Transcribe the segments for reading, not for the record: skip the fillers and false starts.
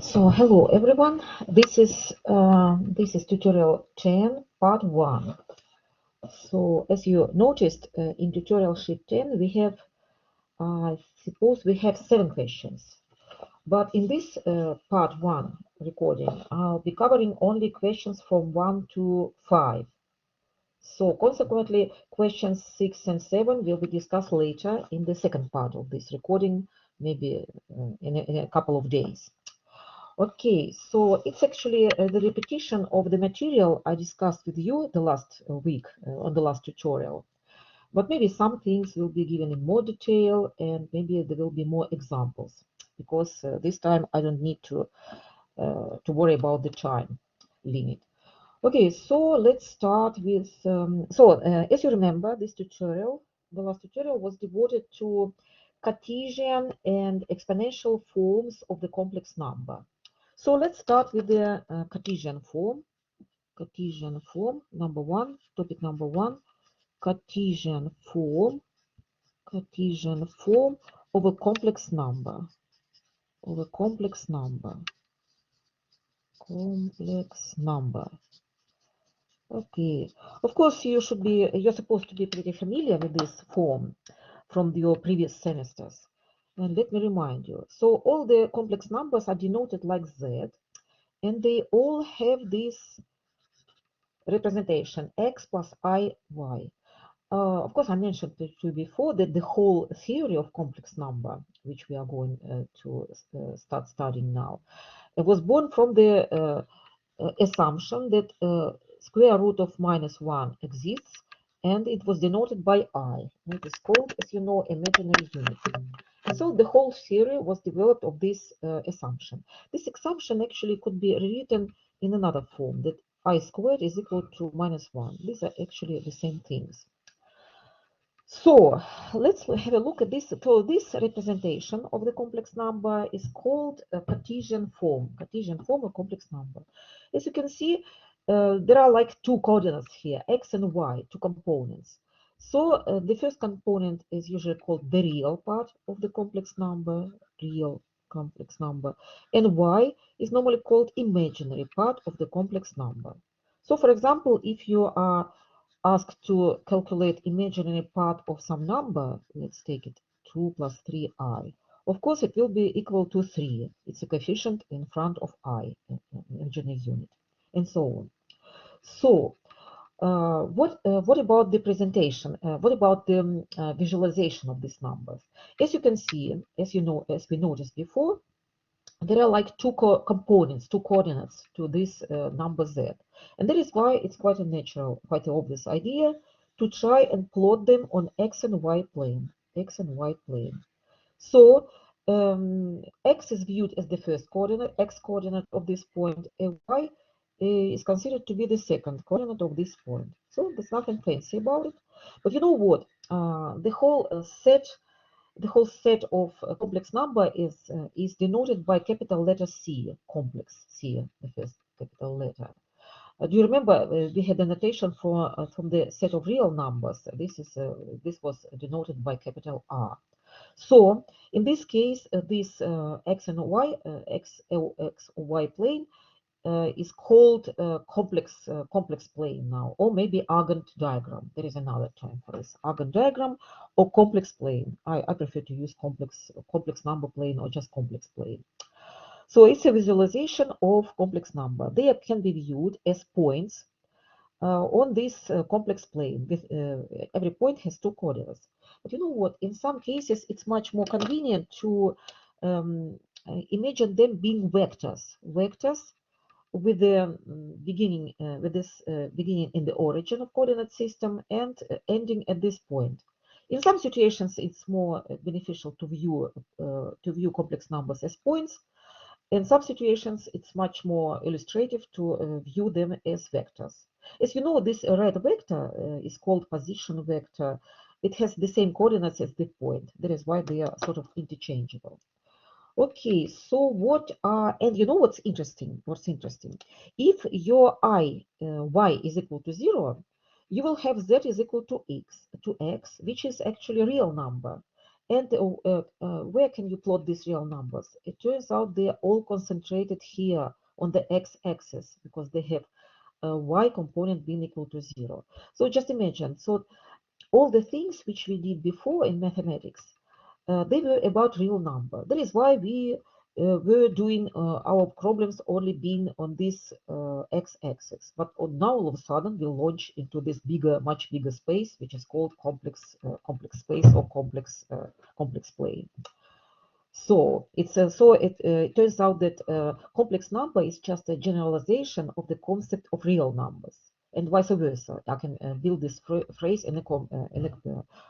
So hello everyone. This is tutorial 10 part 1. So as you noticed in tutorial sheet 10 we have I suppose we have 7 questions. But in this part 1 recording I'll be covering only questions from 1 to 5. So consequently questions 6 and 7 will be discussed later in the second part of this recording, maybe in a couple of days. Okay, so it's actually the repetition of the material I discussed with you the last week on the last tutorial. But maybe some things will be given in more detail and maybe there will be more examples because this time I don't need to worry about the time limit. Okay, so let's start with, as you remember, the last tutorial was devoted to Cartesian and exponential forms of the complex number. So let's start with the Cartesian form. Cartesian form, number one, topic number one, Cartesian form of a complex number, complex number. Okay, of course you're supposed to be pretty familiar with this form from your previous semesters. And let me remind you. So all the complex numbers are denoted like Z, and they all have this representation x plus I, y. Of course, I mentioned to you before that the whole theory of complex number, which we are going to start studying now, it was born from the assumption that square root of -1 exists, and it was denoted by I. It is called, as you know, imaginary unit. And so the whole theory was developed of this assumption. This assumption actually could be rewritten in another form, that I squared is equal to -1. These are actually the same things. So let's have a look at this. So this representation of the complex number is called a Cartesian form of complex number. As you can see, there are like two coordinates here, x and y, two components. So the first component is usually called the real part of the complex number, and y is normally called imaginary part of the complex number. So for example, if you are asked to calculate imaginary part of some number, let's take it 2 plus 3i. Of course, it will be equal to 3. It's a coefficient in front of I, imaginary unit, and so on. So, what about the presentation? What about the visualization of these numbers? As you can see, as you know, as we noticed before, there are like two components, two coordinates to this number z. And that is why it's quite a natural, quite an obvious idea to try and plot them on x and y plane. So x is viewed as the first coordinate, x coordinate of this point, and y is considered to be the second coordinate of this point. So there's nothing fancy about it. But you know what? The whole set of complex number is denoted by capital letter C, complex C, the first capital letter. Do you remember we had a notation from the set of real numbers? This was denoted by capital R. So in this case, this x and y, x or y plane is called complex plane now, or maybe Argand diagram. There is another term for this, Argand diagram or complex plane. I prefer to use complex number plane or just complex plane. So it's a visualization of complex number. They can be viewed as points on this complex plane. With every point has two coordinates. But you know what? In some cases, it's much more convenient to imagine them being vectors with the beginning beginning in the origin of coordinate system and ending at this point. In some situations, it's more beneficial to view complex numbers as points. In some situations, it's much more illustrative to view them as vectors. As you know, this red vector is called position vector. It has the same coordinates as the point. That is why they are sort of interchangeable. Okay, so and you know what's interesting? If your y is equal to 0, you will have z is equal to x, which is actually a real number. And where can you plot these real numbers? It turns out they are all concentrated here on the x-axis because they have a y component being equal to 0. So just imagine, so all the things which we did before in mathematics, they were about real number. That is why we were doing our problems only being on this x-axis. But now all of a sudden we launch into this bigger, much bigger space, which is called complex space or complex plane. So it turns out that complex number is just a generalization of the concept of real numbers, and vice versa. I can build this phrase in a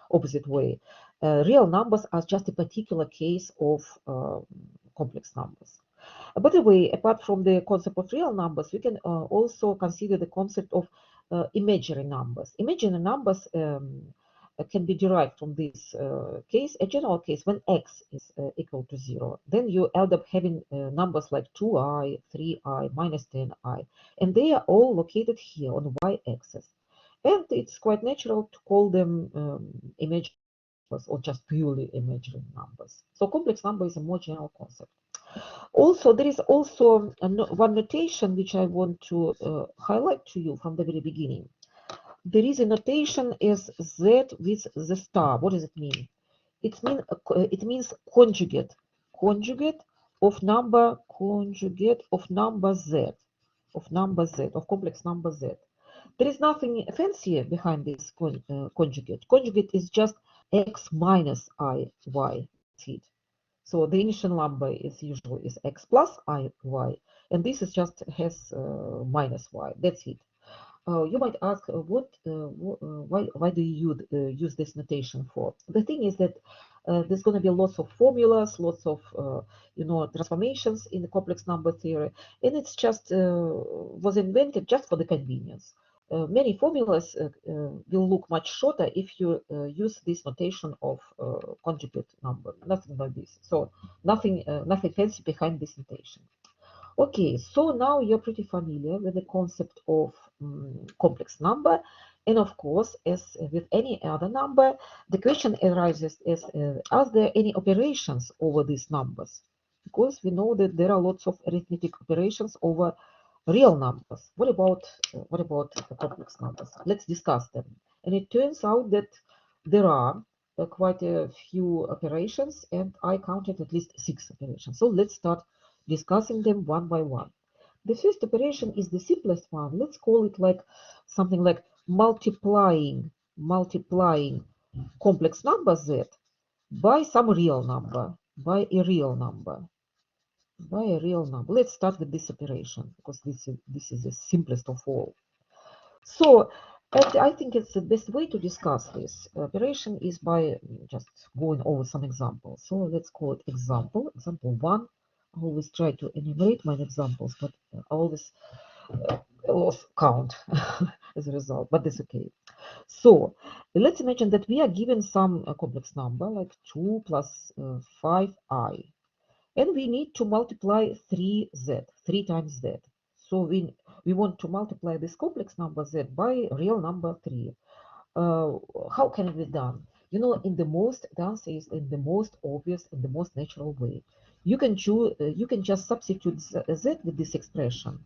opposite way. Real numbers are just a particular case of complex numbers. By the way, apart from the concept of real numbers, we can also consider the concept of imaginary numbers. Imaginary numbers can be derived from this case, a general case when x is equal to 0. Then you end up having numbers like 2i, 3i, minus 10i, and they are all located here on the y-axis. And it's quite natural to call them imaginary numbers or just purely imaginary numbers. So complex number is a more general concept. Also, there is also one notation which I want to highlight to you from the very beginning. There is a notation as z with the star. What does it mean? It means conjugate of number z, of complex number z. There is nothing fancy behind this conjugate. Conjugate is just x minus I y. That's it. So the initial number is usually x plus I y, and this is just has minus y. That's it. You might ask, why do you use this notation for? The thing is that there's going to be lots of formulas, lots of transformations in the complex number theory, and it's just was invented just for the convenience. Many formulas will look much shorter if you use this notation of conjugate number. Nothing like this. So nothing fancy behind this notation. Okay, so now you're pretty familiar with the concept of complex number. And of course, as with any other number, the question arises as, are there any operations over these numbers? Because we know that there are lots of arithmetic operations over real numbers. What about the complex numbers? Let's discuss them. And it turns out that there are quite a few operations, and I counted at least 6 operations. So let's start discussing them one by one. The first operation is the simplest one. Let's call it like something like multiplying complex number z by some real number, by a real number. Let's start with this operation because this is the simplest of all. So I think it's the best way to discuss this operation is by just going over some examples. So let's call it example 1. I always try to enumerate my examples, but I always lost count as a result, but that's okay. So let's imagine that we are given some complex number like 2 plus 5i, and we need to multiply 3z, 3 times z. So we want to multiply this complex number z by real number 3. How can it be done? The answer is in the most obvious and the most natural way. You can just substitute z with this expression,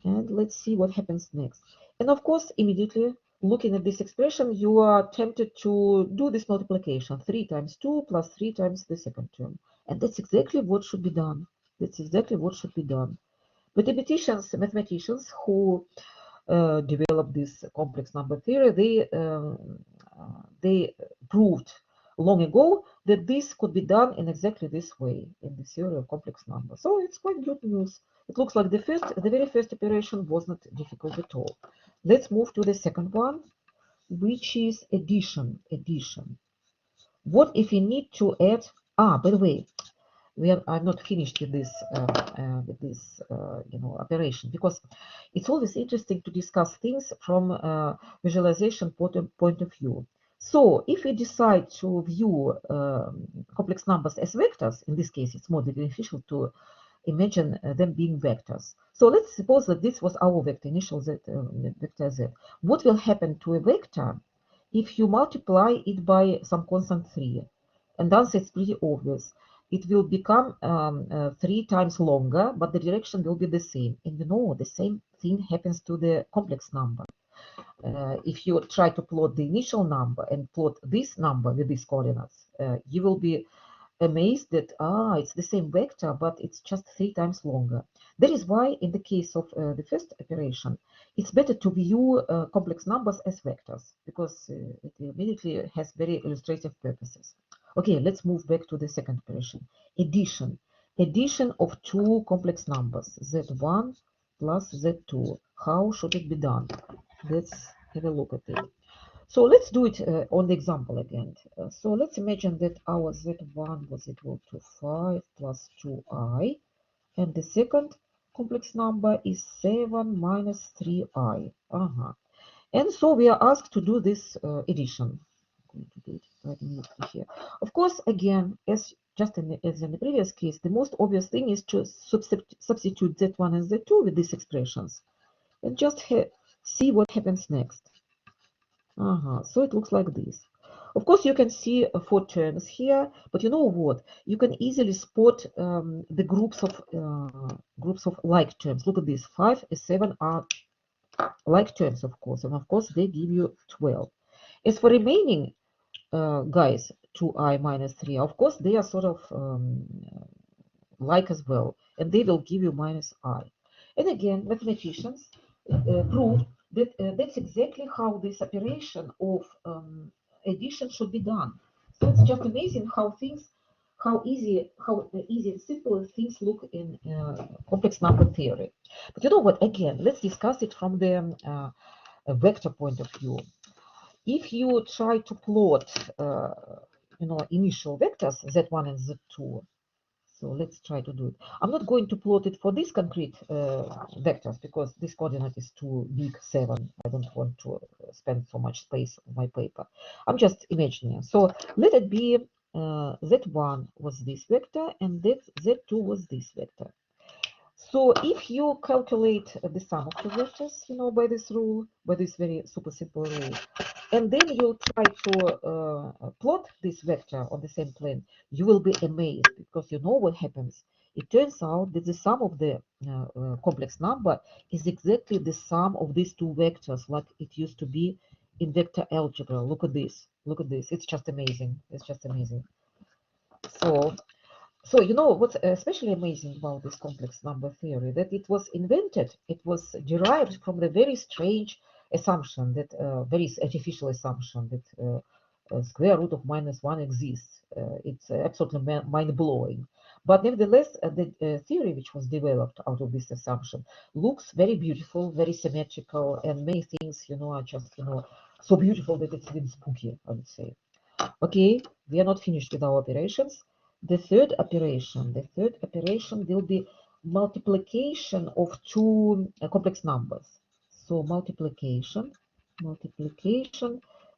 and let's see what happens next. And of course, immediately looking at this expression, you are tempted to do this multiplication: 3 times 2 plus 3 times the second term, and that's exactly what should be done. But mathematicians who developed this complex number theory, they proved long ago that this could be done in exactly this way in the theory of complex numbers. So it's quite good news. It looks like the very first operation was not difficult at all. Let's move to the second one, which is addition. What if we need to add? By the way, I'm not finished with this operation, because it's always interesting to discuss things from visualization point of view. So if we decide to view complex numbers as vectors, in this case it's more beneficial to imagine them being vectors. So let's suppose that this was our vector, initial z, vector z. What will happen to a vector if you multiply it by some constant 3? And the answer is pretty obvious. It will become 3 times longer, but the direction will be the same. And you know, the same thing happens to the complex number. If you try to plot the initial number and plot this number with these coordinates, you will be amazed that it's the same vector, but it's just 3 times longer. That is why in the case of the first operation, it's better to view complex numbers as vectors, because it immediately has very illustrative purposes. Okay, let's move back to the second operation. Addition of two complex numbers, z1 plus z2. How should it be done? Let's have a look at it. So let's do it on the example again. So let's imagine that our z1 was equal to 5 plus 2i, and the second complex number is 7 minus 3i. And so we are asked to do this addition. I'm going to do it right here. Of course, again, as in the previous case, the most obvious thing is to substitute z1 and z2 with these expressions, and just see what happens next. So it looks like this. Of course, you can see 4 terms here, but you know what? You can easily spot the groups of like terms. Look at this: 5 and 7 are like terms, of course, and of course they give you 12. As for remaining guys, 2i minus 3, of course they are sort of like as well, and they will give you minus I. And again, mathematicians proved that that's exactly how this operation of addition should be done. So it's just amazing how easy and simple things look in complex number theory. But you know what? Again, let's discuss it from the vector point of view. If you try to plot, initial vectors z1 and z2. So let's try to do it. I'm not going to plot it for these concrete vectors, because this coordinate is too big, 7. I don't want to spend so much space on my paper. I'm just imagining. So let it be z1 was this vector, and that z2 was this vector. So if you calculate the sum of two vectors, by this rule, by this very super simple rule, and then you try to plot this vector on the same plane, you will be amazed, because you know what happens. It turns out that the sum of the complex number is exactly the sum of these two vectors, like it used to be in vector algebra. Look at this. Look at this. It's just amazing. It's just amazing. So you know what's especially amazing about this complex number theory, that it was derived from the very strange assumption, that very artificial assumption, that square root of -1 exists. It's absolutely mind-blowing. But nevertheless, the theory which was developed out of this assumption looks very beautiful, very symmetrical, and many things, are just, so beautiful that it's even spooky, I would say. Okay, we are not finished with our operations. The third operation will be multiplication of two complex numbers. So multiplication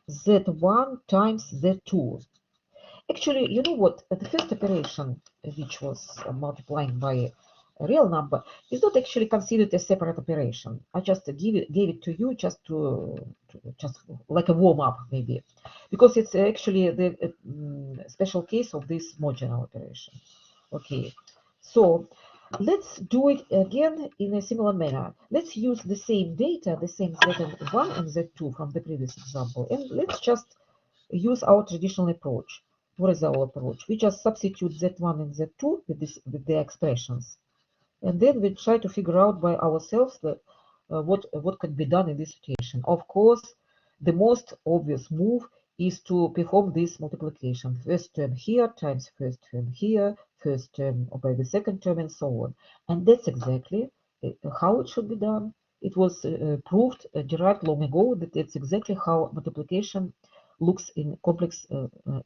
z1 times z2. Actually, you know what? The first operation, which was multiplying by a real number, is not actually considered a separate operation. I just gave it to you just just like a warm up, maybe, because it's actually the special case of this marginal operation. Okay, so let's do it again in a similar manner. Let's use the same data, the same z1 and z2 from the previous example, and let's just use our traditional approach. What is our approach? We just substitute z1 and z2 with the expressions, and then we try to figure out by ourselves what could be done in this situation. Of course, the most obvious move is to perform this multiplication. First term here times first term here, first term by the second term, and so on. And that's exactly how it should be done. It was proved, derived long ago, that it's exactly how multiplication looks in complex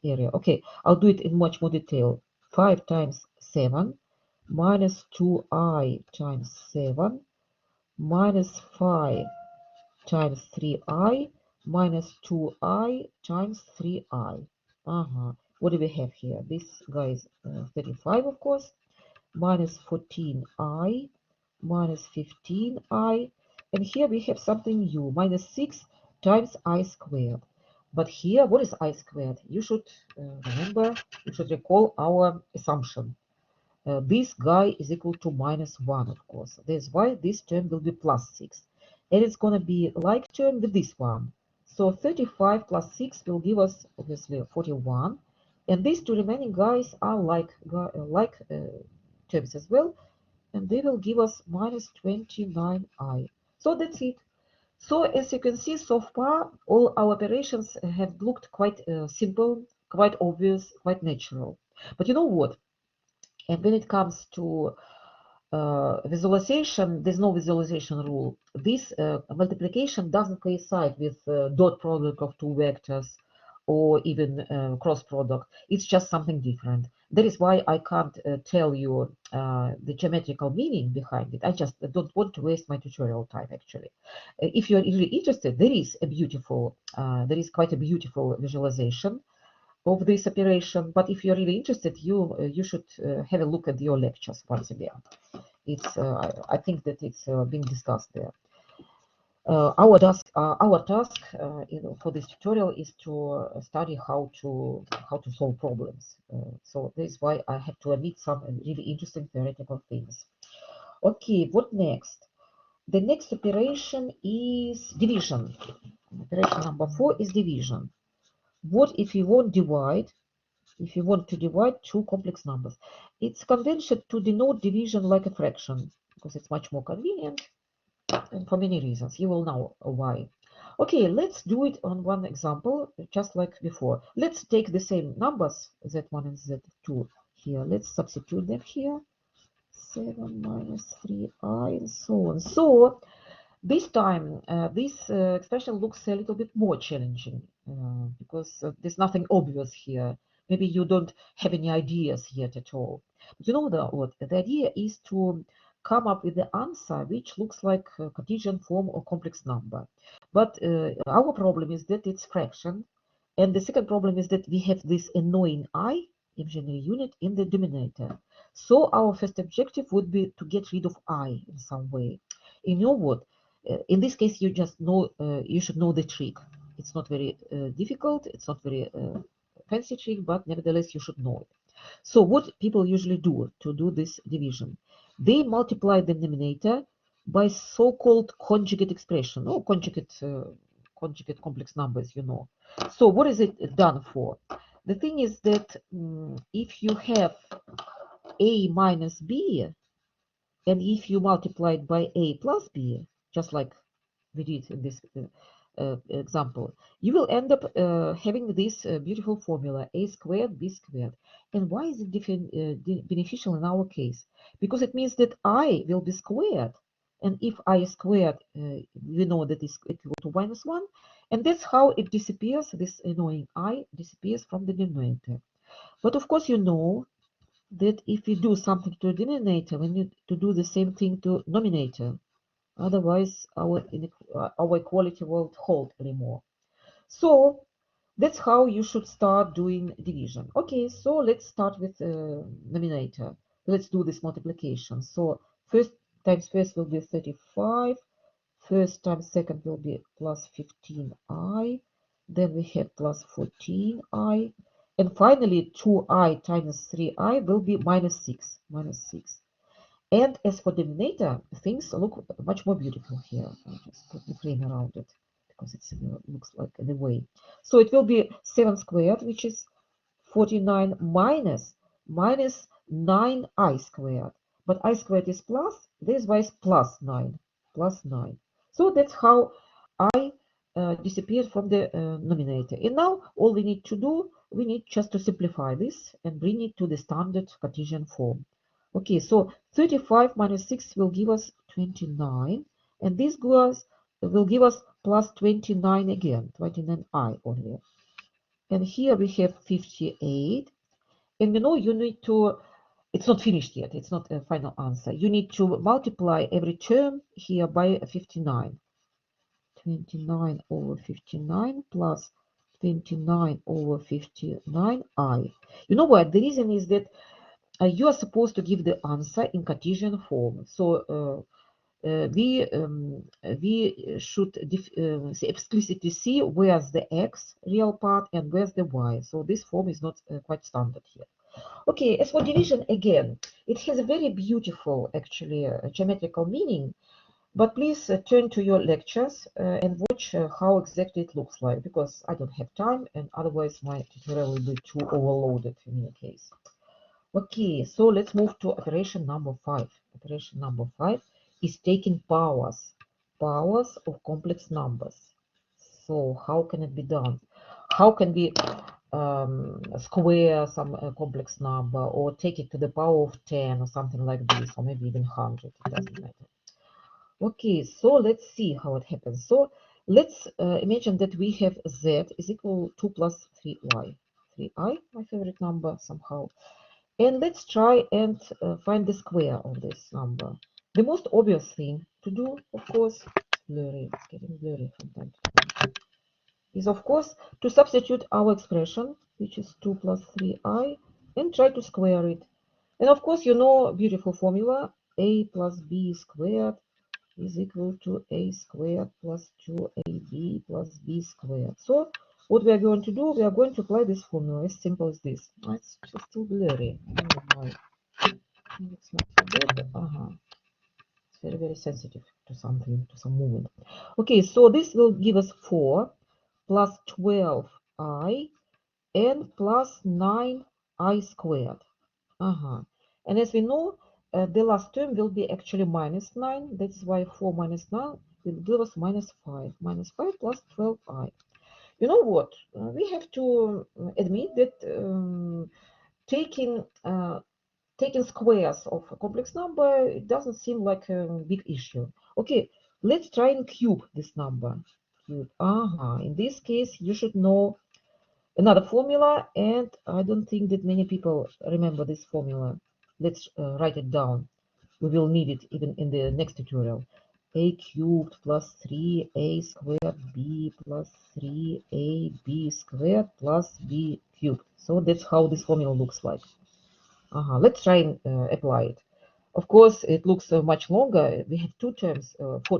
area. Okay, I'll do it in much more detail. 5 times 7 minus 2i times 7 minus 5 times 3i minus 2i times 3i. What do we have here? This guy is 35, of course, minus 14i minus 15i, and here we have something new, minus 6 times I squared. But here, what is I squared? You should remember, you should recall our assumption. This guy is equal to -1, of course. That's why this term will be +6. And it's going to be like term with this one. So 35 plus 6 will give us, obviously, 41. And these two remaining guys are like terms as well. And they will give us -29i. So that's it. So as you can see, so far, all our operations have looked quite simple, quite obvious, quite natural. But you know what? And when it comes to visualization, there's no visualization rule. This multiplication doesn't coincide with dot product of two vectors or even cross product. It's just something different. That is why I can't tell you the geometrical meaning behind it. I just don't want to waste my tutorial time, actually. If you're really interested, there is quite a beautiful visualization of this operation. But if you're really interested, you should have a look at your lectures once again. It's I think that it's being discussed there. Our task for this tutorial is to study how to solve problems. So this is why I have to omit some really interesting theoretical things. Okay, what next? The next operation is division. Operation number 4 is division. What if you want divide? If you want to divide two complex numbers, it's convention to denote division like a fraction because it's much more convenient and for many reasons. You will know why. Okay, let's do it on one example, just like before. Let's take the same numbers, Z1 and Z2 here. Let's substitute them here. 7 minus 3i and so on. So this time, this expression looks a little bit more challenging because there's nothing obvious here. Maybe you don't have any ideas yet at all. But you know what? The idea is to come up with the answer which looks like a Cartesian form or complex number. But our problem is that it's fraction. And the second problem is that we have this annoying I, imaginary unit, in the denominator. So our first objective would be to get rid of I in some way. You know what? In this case, you just know you should know the trick. It's not very difficult. It's not very fancy trick, but nevertheless, you should know it. So what people usually do to do this division, they multiply the denominator by so-called conjugate expression or conjugate complex numbers, you know. So what is it done for? The thing is that if you have a minus b, and if you multiply it by a plus b, just like we did in this example, you will end up having this beautiful formula, a squared b squared. And why is it beneficial in our case? Because it means that I will be squared. And if I squared, we know that is equal to -1. And that's how it disappears, this annoying I disappears from the denominator. But of course, you know that if we do something to the denominator, we need to do the same thing to nominator. Otherwise, our equality won't hold anymore. So that's how you should start doing division. Okay, so let's start with nominator. Let's do this multiplication. So first times first will be 35. First times second will be plus 15i. Then we have plus 14i. And finally, 2i times 3i will be -6. -6. And as for denominator, things look much more beautiful here. I'll just put the frame around it because it looks like in a way. So it will be 7 squared, which is 49 minus 9i squared. But I squared is plus, this is plus 9, plus 9. So that's how I disappeared from the nominator. And now all we need to do, we need just to simplify this and bring it to the standard Cartesian form. Okay, so 35 minus 6 will give us 29, and this will give us plus 29 again, 29i only. And here we have 58, and you know you need to, it's not finished yet, it's not a final answer. You need to multiply every term here by 59. 29 over 59 plus 29 over 59i. You know what? The reason is that you are supposed to give the answer in Cartesian form. So we should explicitly see where's the x real part and where's the y. So this form is not quite standard here. Okay, as for division, again, it has a very beautiful, actually, geometrical meaning. But please turn to your lectures and watch how exactly it looks like, because I don't have time, and otherwise my tutorial will be too overloaded in any case. Okay, so let's move to operation number 5. Operation number 5 is taking powers of complex numbers. So how can it be done? How can we square some complex number, or take it to the power of 10 or something like this, or maybe even 100, it doesn't matter. Okay, so let's see how it happens. So let's imagine that we have z is equal to 2 plus 3y. 3i, my favorite number somehow. And let's try and find the square of this number. The most obvious thing to do, of course, blurry, it's getting blurry from time to time, is of course to substitute our expression, which is 2 plus 3i, and try to square it. And of course, you know beautiful formula, a plus b squared is equal to a squared plus 2ab plus b squared. So what we are going to do, we are going to apply this formula, as simple as this. It's just too blurry. I don't know why. It's not so good. It's very, very sensitive to something, to some movement. Okay, so this will give us 4 plus 12i and plus 9i squared. And as we know, the last term will be actually minus 9. That's why 4 minus 9 will give us minus 5. Minus 5 plus 12i. You know what? We have to admit that taking squares of a complex number, it doesn't seem like a big issue. Okay, let's try and cube this number. Cube. In this case, you should know another formula, and I don't think that many people remember this formula. Let's write it down. We will need it even in the next tutorial. A cubed plus 3a squared b plus 3ab squared plus b cubed. So that's how this formula looks like. Let's try and apply it. Of course, it looks much longer. We have 4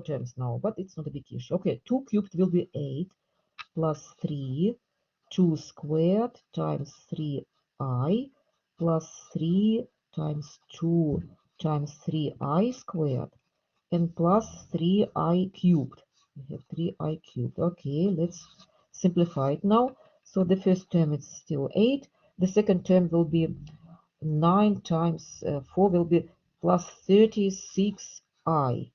terms now, but it's not a big issue. Okay, 2 cubed will be 8 plus 3, 2 squared times 3i plus 3 times 2 times 3i squared and plus 3i cubed. We have 3i cubed. Okay, let's simplify it now. So the first term is still 8. The second term will be 9 times 4 will be plus 36i.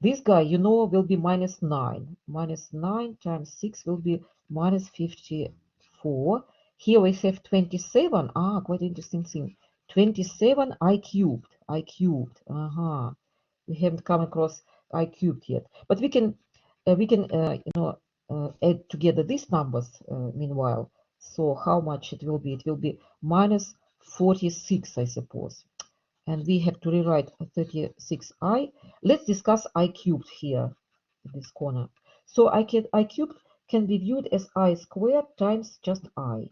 This guy, you know, will be minus 9. Minus 9 times 6 will be minus 54. Here we have 27. Quite interesting thing. 27 I cubed. I cubed. We haven't come across I cubed yet. But we can add together these numbers meanwhile. So how much it will be? It will be minus 46, I suppose. And we have to rewrite 36i. Let's discuss I cubed here in this corner. So I cubed can be viewed as I squared times just I.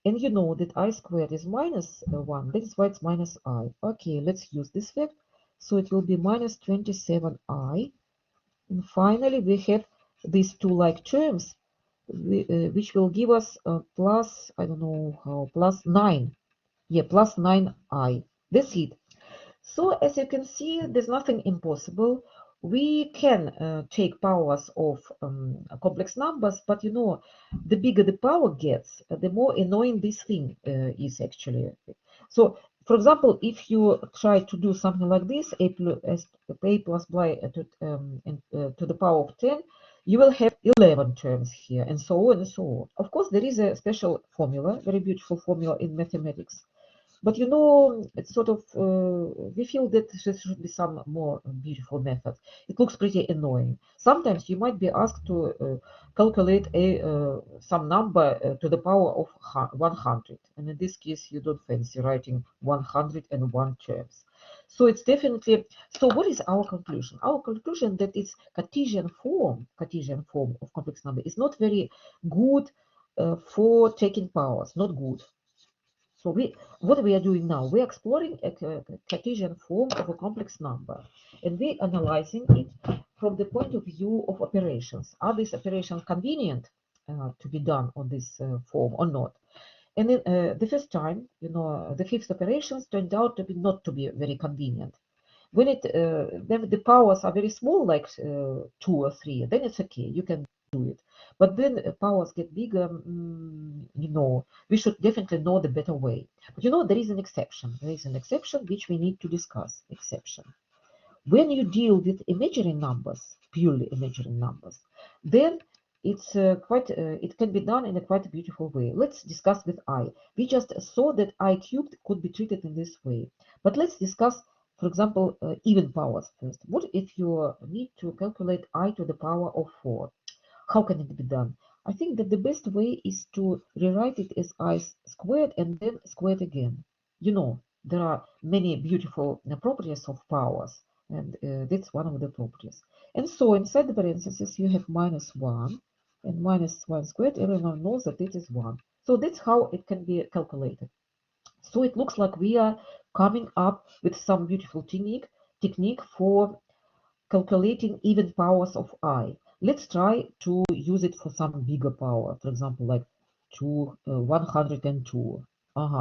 And you know that I squared is minus 1. That is why it's minus I. Okay, let's use this fact. So it will be minus 27i. And finally, we have these two like terms, which will give us plus, I don't know how, plus 9. Yeah, plus 9i. That's it. So as you can see, there's nothing impossible. We can take powers of complex numbers, but you know, the bigger the power gets, the more annoying this thing is actually. So, for example, if you try to do something like this, a plus y to the power of 10, you will have 11 terms here, and so on and so on. Of course, there is a special formula, very beautiful formula in mathematics. But you know, it's sort of, we feel that there should be some more beautiful method. It looks pretty annoying. Sometimes you might be asked to calculate some number to the power of 100. And in this case, you don't fancy writing 101 terms. So it's definitely, so what is our conclusion? Our conclusion that its Cartesian form of complex number is not very good for taking powers, not good. So what we are doing now, we are exploring a Cartesian form of a complex number, and we are analyzing it from the point of view of operations. Are these operations convenient to be done on this form or not? And then, the first time, the fifth operations turned out to be not to be very convenient. When then the powers are very small, like 2 or 3, then it's okay, you can do it. But then powers get bigger, we should definitely know the better way. But there is an exception. There is an exception which we need to discuss. Exception. When you deal with imaginary numbers, purely imaginary numbers, then it can be done in a quite beautiful way. Let's discuss with I. We just saw that I cubed could be treated in this way. But let's discuss, for example, even powers first. What if you need to calculate I to the power of 4? How can it be done? I think that the best way is to rewrite it as I squared and then squared again. There are many beautiful properties of powers, and that's one of the properties. And so inside the parentheses, you have -1, and -1 squared, everyone knows that it is 1. So that's how it can be calculated. So it looks like we are coming up with some beautiful technique for calculating even powers of I. Let's try to use it for some bigger power, for example, like 102.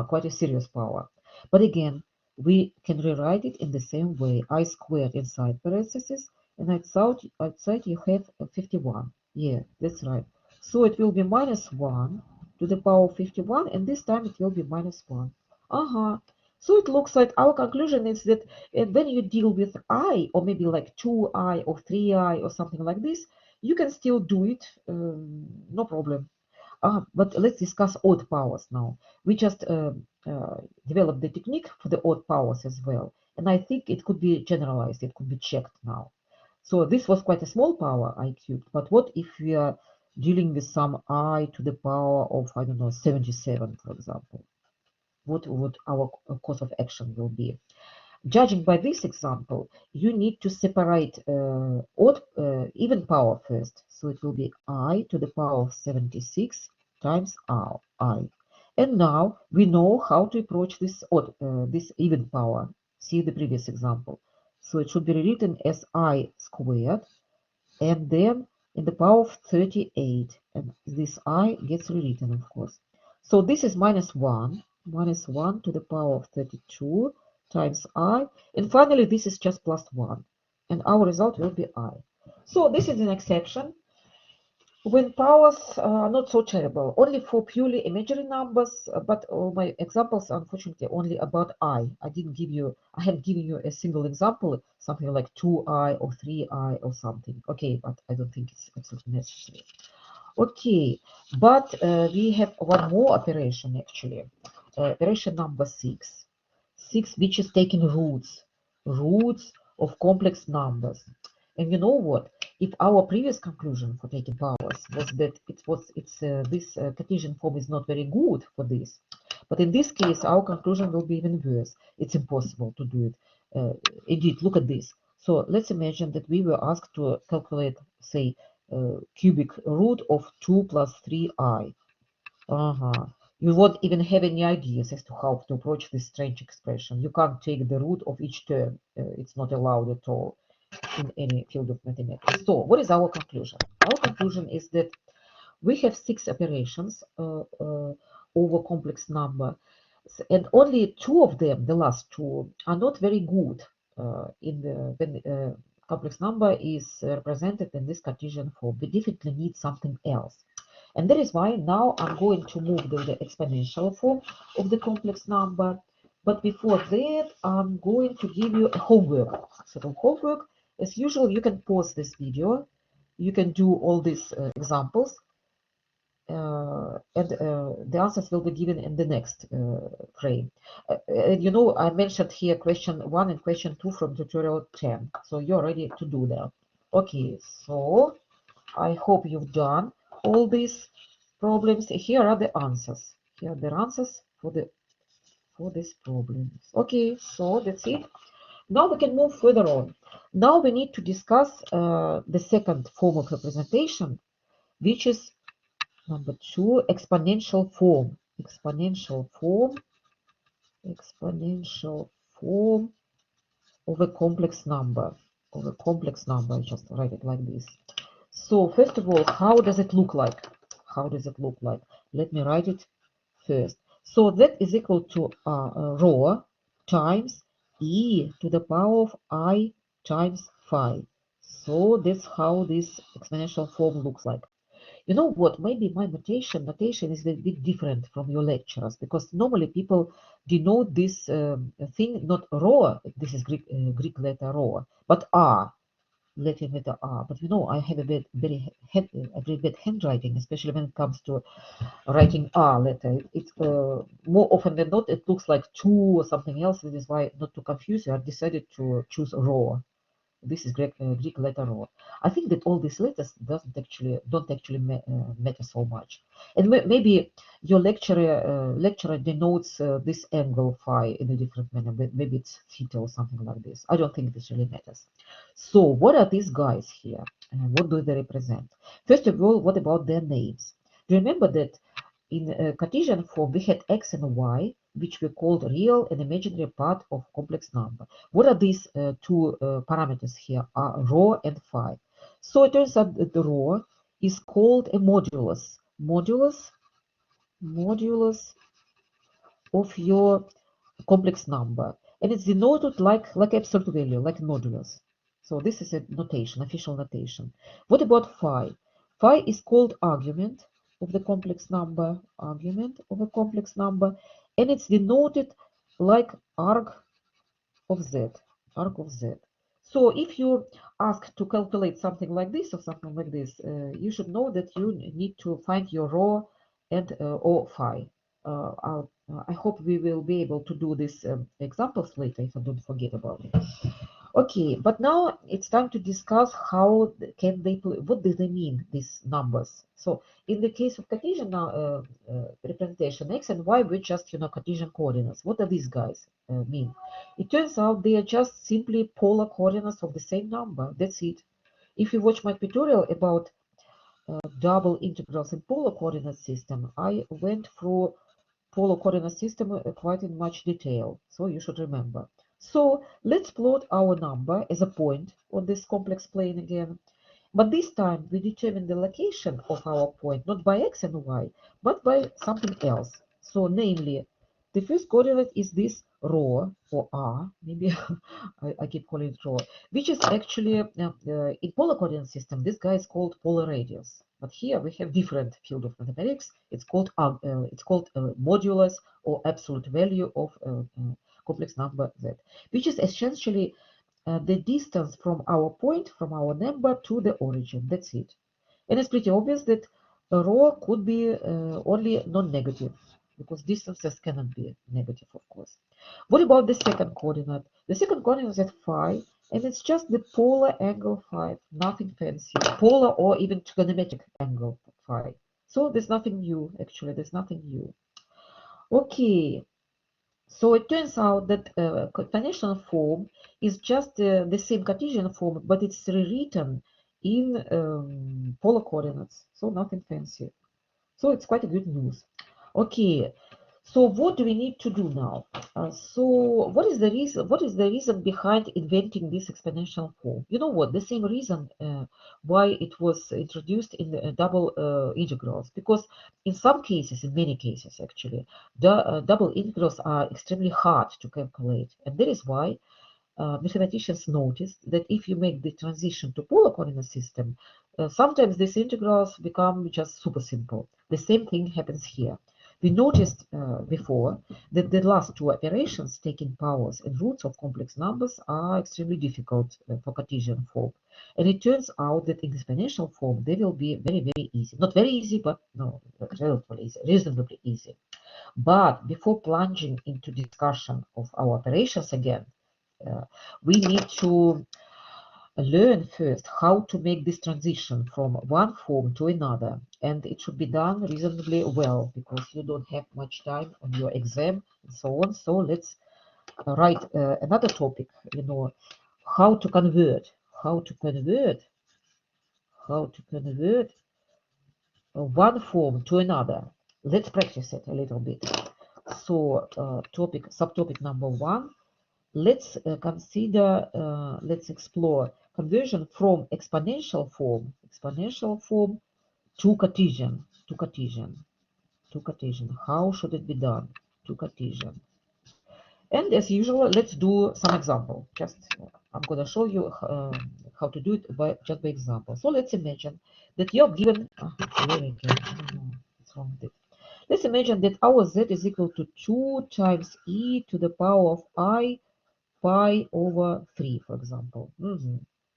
Quite a serious power. But again, we can rewrite it in the same way. I squared inside parentheses, and outside you have 51. Yeah, that's right. So it will be -1 to the power of 51, and this time it will be -1. So it looks like our conclusion is that when you deal with I, or maybe like 2I or 3I or something like this, you can still do it, no problem. But let's discuss odd powers now. We just developed the technique for the odd powers as well. And I think it could be generalized, it could be checked now. So this was quite a small power, I cubed. But what if we are dealing with some I to the power of, I don't know, 77, for example? What would our course of action will be? Judging by this example, you need to separate even power first. So it will be I to the power of 76 times I. And now we know how to approach this even power. See the previous example. So it should be rewritten as I squared, and then in the power of 38, and this I gets rewritten, of course. So this is -1 to the power of 32 times I, and finally this is just +1, and our result will be I. So this is an exception when powers are not so terrible, only for purely imaginary numbers, but all my examples unfortunately only about I. I haven't given you a single example, something like 2I or 3I or something. Okay, but I don't think it's absolutely necessary. Okay, but we have one more operation actually, operation number 6. 6, which is taking roots of complex numbers. And you know what? If our previous conclusion for taking powers was that this Cartesian form is not very good for this, but in this case our conclusion will be even worse. It's impossible to do it. Indeed, look at this. So let's imagine that we were asked to calculate, say, cubic root of 2 plus 3I. You won't even have any ideas as to how to approach this strange expression. You can't take the root of each term. It's not allowed at all in any field of mathematics. So what is our conclusion? Our conclusion is that we have 6 operations over complex number, and only 2 of them, the last 2, are not very good when complex number is represented in this Cartesian form. We definitely need something else. And that is why now I'm going to move to the exponential form of the complex number. But before that, I'm going to give you a homework. So the homework, as usual, you can pause this video. You can do all these examples. And the answers will be given in the next frame. I mentioned here question 1 and question 2 from tutorial 10. So you're ready to do that. Okay, so I hope you've done all these problems. Here are the answers. Here are the answers for these problems. Okay, so that's it. Now we can move further on. Now we need to discuss the second form of representation, which is number 2, exponential form. Exponential form exponential form of a complex number. I just write it like this. So first of all, how does it look like? How does it look like? Let me write it first. So that is equal to rho times e to the power of I times phi. So that's how this exponential form looks like. You know what? Maybe my notation is a bit different from your lecturers, because normally people denote this thing not rho. This is Greek letter rho, but r. Latin letter R. But you know, I have a very bad handwriting, especially when it comes to writing R letter. It's more often than not, it looks like two or something else. This is why, not to confuse you, I decided to choose rho. This is Greek letter rho. I think that all these letters don't actually matter so much. And maybe your lecturer denotes this angle phi in a different manner. Maybe it's theta or something like this. I don't think this really matters. So what are these guys here? What do they represent? First of all, what about their names? Remember that in Cartesian form we had x and y, which we called real and imaginary part of complex number. What are these two parameters here? Are rho and phi. So it turns out that the rho is called a modulus of your complex number, and it's denoted like absolute value, like modulus. So this is a notation, official notation. What about phi? Phi is called argument of the complex number, and it's denoted like arg of z. So if you ask to calculate something like this or something like this, you should know that you need to find your rho and or phi. I hope we will be able to do these examples later if I don't forget about it. Okay, but now it's time to discuss how can they play, what do they mean, these numbers. So in the case of Cartesian representation, x and y were just, Cartesian coordinates. What do these guys mean? It turns out they are just simply polar coordinates of the same number. That's it. If you watch my tutorial about double integrals in polar coordinate system, I went through polar coordinate system quite in much detail, so you should remember. So let's plot our number as a point on this complex plane again. But this time we determine the location of our point not by x and y, but by something else. So namely, the first coordinate is this rho or r, maybe I keep calling it rho, which is actually in polar coordinate system, this guy is called polar radius. But here we have different field of mathematics. It's called modulus or absolute value of complex number z, which is essentially the distance from our point, from our number to the origin. That's it. And it's pretty obvious that a rho could be only non-negative, because distances cannot be negative, of course. What about the second coordinate? The second coordinate is at phi, and it's just the polar angle phi, nothing fancy. Polar or even trigonometric angle phi. So there's nothing new, actually, there's nothing new. Okay, so it turns out that conventional form is just the same Cartesian form, but it's rewritten in polar coordinates, so nothing fancy. So it's quite a good news. Okay, so what do we need to do now? So what is the reason? What is the reason behind inventing this exponential form? You know what? The same reason why it was introduced in the double integrals. Because in some cases, in many cases actually, the double integrals are extremely hard to calculate, and that is why mathematicians noticed that if you make the transition to polar coordinate system, sometimes these integrals become just super simple. The same thing happens here. We noticed before that the last two operations, taking powers and roots of complex numbers, are extremely difficult for Cartesian form. And it turns out that in exponential form, they will be very, very easy. Not very easy, but no, relatively easy, reasonably easy. But before plunging into discussion of our operations again, uh, we need to learn first how to make this transition from one form to another, and it should be done reasonably well, because you don't have much time on your exam and so on. So let's write another topic, how to convert how to convert one form to another. Let's practice it a little bit. So subtopic number 1, let's let's explore conversion from exponential form to Cartesian, to Cartesian. How should it be done? To Cartesian. And as usual, let's do some example. Just I'm going to show you how to do it just by example. So let's imagine that you're given. Again. I don't know what's wrong with it. Let's imagine that our z is equal to 2 times e to the power of I pi over 3, for example.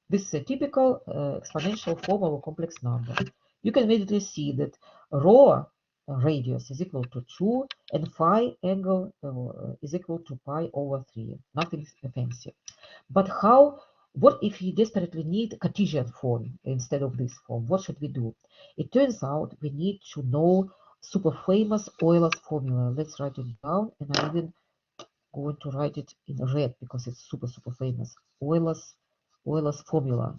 This is a typical exponential form of a complex number. You can immediately see that rho radius is equal to 2 and phi angle is equal to pi over 3. Nothing fancy. But what if you desperately need Cartesian form instead of this form? What should we do? It turns out we need to know super famous Euler's formula. Let's write it down, and I even going to write it in red because it's super famous. Euler's formula.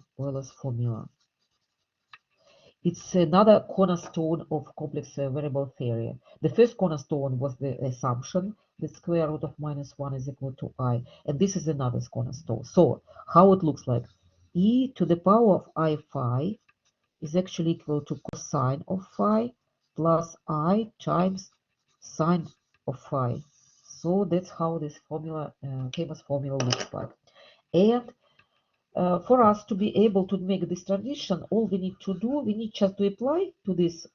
It's another cornerstone of complex variable theory. The first cornerstone was the assumption that square root of -1 is equal to I, and this is another cornerstone. So how it looks like: e to the power of I phi is actually equal to cosine of phi plus I times sine of phi. So that's how this formula, famous formula, looks like. And for us to be able to make this transition, all we need to do, we need just to apply to this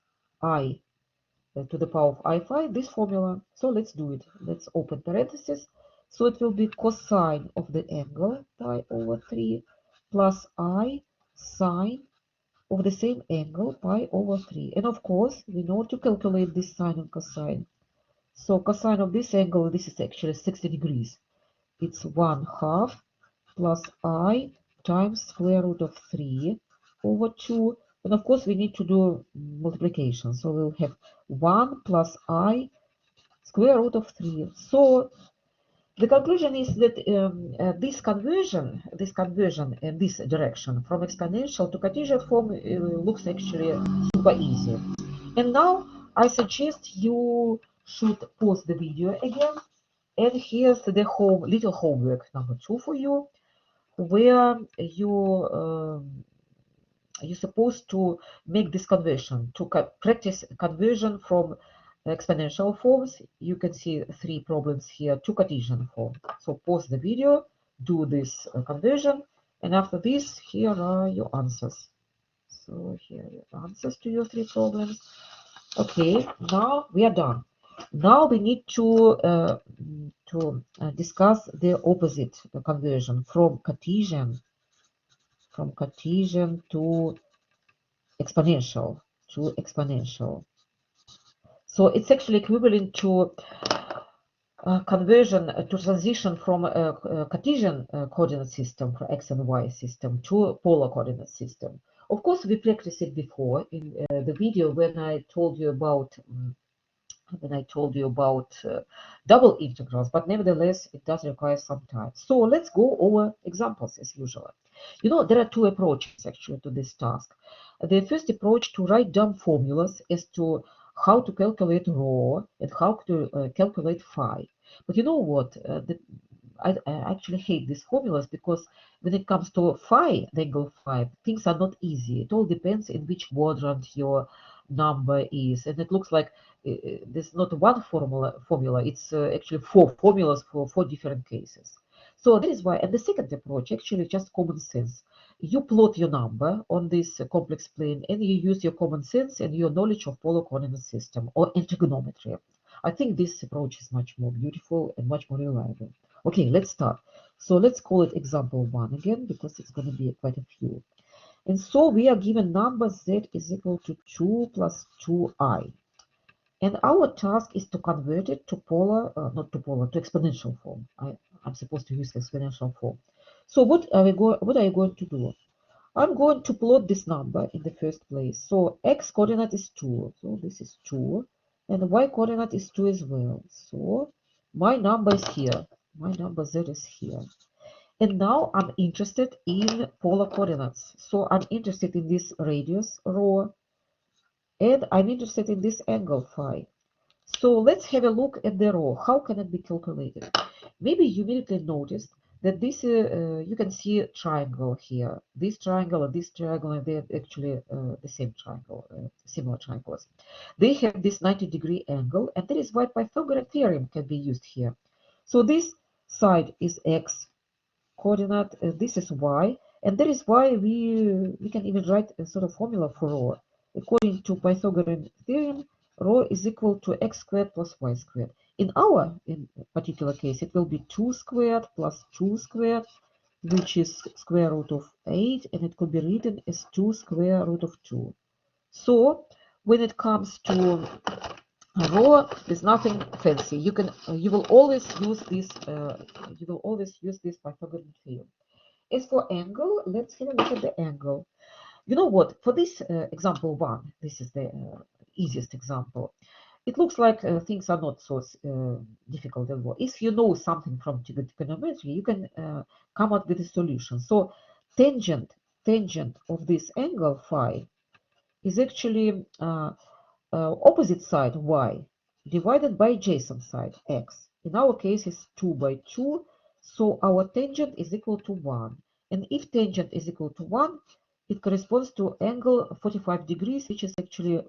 I to the power of I phi this formula. So let's do it. Let's open parentheses. So it will be cosine of the angle pi over 3 plus I sine of the same angle pi over 3. And of course, we know to calculate this sine and cosine. So cosine of this angle, this is actually 60 degrees. It's 1/2 plus I times square root of 3 over 2. And of course, we need to do multiplication. So we'll have 1 plus I square root of 3. So the conclusion is that this conversion in this direction from exponential to Cartesian form looks actually super easy. And now I suggest you should pause the video again. And here's the little homework number 2 for you, where you're supposed to make this conversion, to practice conversion from exponential forms. You can see 3 problems here to Cartesian form. So pause the video, do this conversion, and after this, here are your answers. So here are your answers to your 3 problems. Okay, now we are done. Now we need to discuss the opposite conversion from Cartesian to exponential So it's actually equivalent to conversion to transition from a Cartesian coordinate system for x and y system to a polar coordinate system. Of course, we practiced it before in the video when I told you about double integrals, but nevertheless, it does require some time. So let's go over examples as usual. You know, there are 2 approaches actually to this task. The first approach to write down formulas as to how to calculate rho and how to calculate phi. But you know what? I actually hate these formulas because when it comes to phi, the angle phi, things are not easy. It all depends in which quadrant your number is, and it looks like there's not one formula. It's actually 4 formulas for 4 different cases. So that is why, and the second approach actually just common sense. You plot your number on this complex plane, and you use your common sense and your knowledge of polar coordinate system or trigonometry. I think this approach is much more beautiful and much more reliable. Okay, let's start. So let's call it example 1 again, because it's going to be quite a few. And so we are given number z is equal to 2 plus 2i. And our task is to convert it to to exponential form. I'm supposed to use exponential form. So what are you going to do? I'm going to plot this number in the first place. So x coordinate is 2. So this is 2. And y coordinate is 2 as well. So my number is here. My number z is here. And now I'm interested in polar coordinates. So I'm interested in this radius rho, and I'm interested in this angle phi. So let's have a look at the rho. How can it be calculated? Maybe you immediately noticed that this you can see a triangle here. This triangle and this triangle, and they're actually the same triangle, similar triangles. They have this 90-degree angle, and that is why Pythagorean theorem can be used here. So this side is x coordinate, this is y, and that is why we can even write a sort of formula for rho. According to Pythagorean theorem, rho is equal to x squared plus y squared. In our particular case, it will be 2 squared plus 2 squared, which is square root of 8, and it could be written as 2 square root of 2. So when it comes to rho, there's nothing fancy. You will always use this Pythagorean theorem. As for angle, let's have a look at the angle. You know what? For this example one, this is the easiest example. It looks like things are not so difficult at all. If you know something from trigonometry, you can come up with a solution. So tangent of this angle phi is actually opposite side y divided by adjacent side x. In our case, it's 2 by 2, so our tangent is equal to 1. And if tangent is equal to 1, it corresponds to angle 45 degrees, which is actually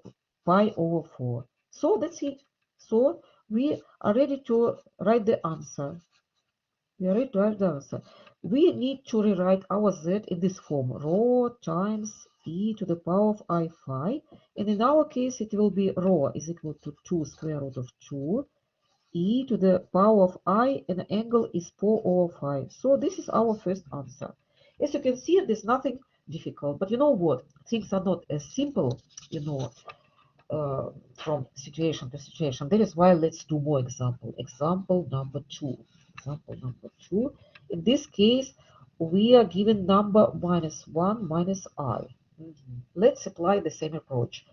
pi over 4. So that's it. So we are ready to write the answer. We need to rewrite our z in this form, rho times e to the power of I phi, and in our case it will be rho is equal to 2 square root of 2 e to the power of I, and the angle is 4 over 5. So this is our first answer. As you can see, there's nothing difficult, but you know what? Things are not as simple, you know, from situation to situation. That is why let's do more example. Example number 2. Example number 2. In this case, we are given number -1 minus I. Let's apply the same approach.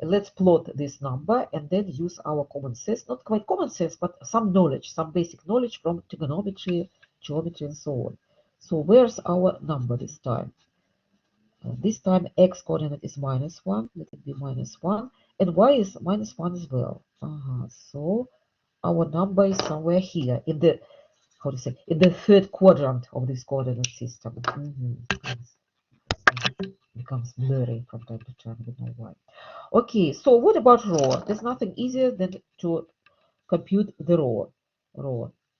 Let's plot this number and then use our common sense, not quite common sense, but some knowledge, some basic knowledge from trigonometry, geometry, and so on. So where's our number this time? This time x coordinate is -1, let it be -1, and y is -1 as well. So our number is somewhere here in the, how to say, in the third quadrant of this coordinate system. Becomes blurry from time to time, I don't know why. Okay, so what about rho? There's nothing easier than to compute the rho.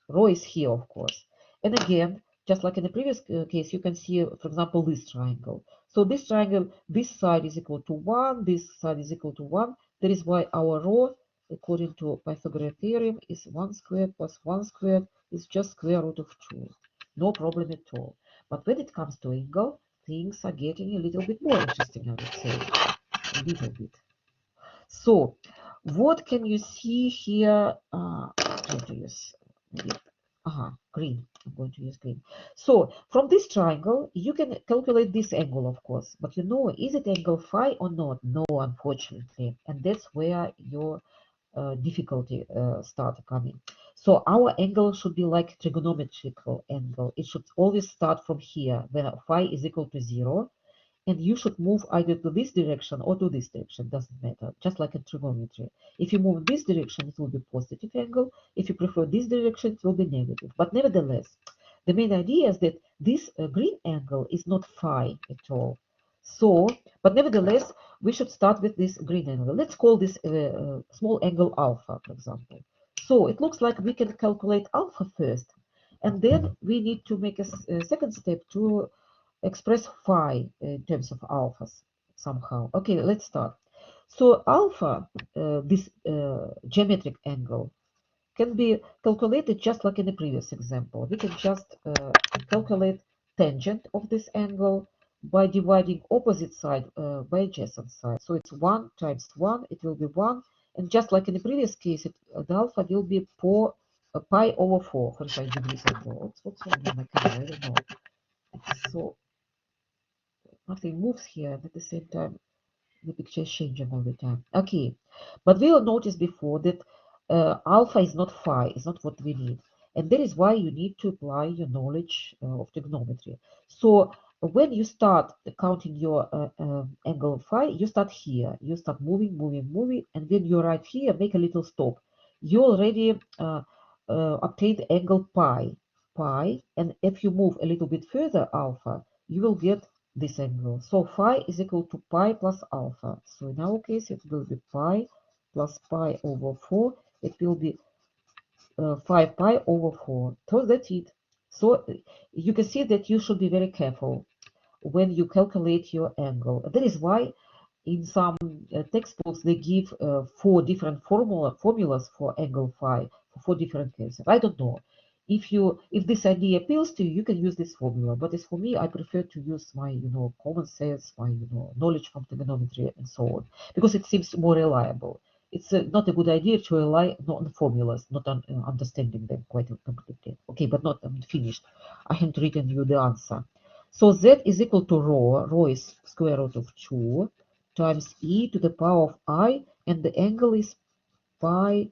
Rho is here, of course. And again, just like in the previous case, you can see, for example, this triangle. So this triangle, this side is equal to 1, this side is equal to 1. That is why our rho, according to Pythagorean theorem, is 1 squared plus 1 squared is just square root of 2. No problem at all. But when it comes to angle, things are getting a little bit more interesting, I would say. A little bit. So, what can you see here? I'm going to use maybe, green. I'm going to use green. So, from this triangle, you can calculate this angle, of course. But you know, is it angle phi or not? No, unfortunately. And that's where your difficulty start coming. So our angle should be like trigonometrical angle. It should always start from here, where phi is equal to 0, and you should move either to this direction or to this direction, doesn't matter, just like in trigonometry. If you move in this direction, it will be positive angle. If you prefer this direction, it will be negative. But nevertheless, the main idea is that this green angle is not phi at all. So, but nevertheless, we should start with this green angle. Let's call this small angle alpha, for example. So it looks like we can calculate alpha first, and then we need to make a second step to express phi in terms of alphas somehow. Okay, let's start. So alpha, this geometric angle, can be calculated just like in the previous example. We can just calculate tangent of this angle by dividing opposite side by adjacent side. So it's 1 times 1, it will be 1. And just like in the previous case, the alpha will be pi over 4, 45 degrees angle. What's wrong with my camera? I don't know. So nothing moves here, and at the same time the picture is changing all the time. Okay, but we will notice before that alpha is not phi, is not what we need. And that is why you need to apply your knowledge of trigonometry. So when you start counting your angle phi, you start here. You start moving, moving, moving, and when you arrive here, make a little stop. You already obtained angle pi, and if you move a little bit further alpha, you will get this angle. So phi is equal to pi plus alpha. So in our case, it will be pi plus pi over 4. It will be 5 pi over 4. So that's it. So you can see that you should be very careful when you calculate your angle. That is why in some textbooks they give 4 different formulas for angle phi for 4 different cases. I don't know. If this idea appeals to you, you can use this formula. But as for me, I prefer to use my common sense, my knowledge from trigonometry and so on, because it seems more reliable. It's not a good idea to rely not on formulas, not on understanding them quite completely. Okay, but not finished. I haven't written you the answer. So z is equal to rho. Rho is square root of 2 times e to the power of I, and the angle is 5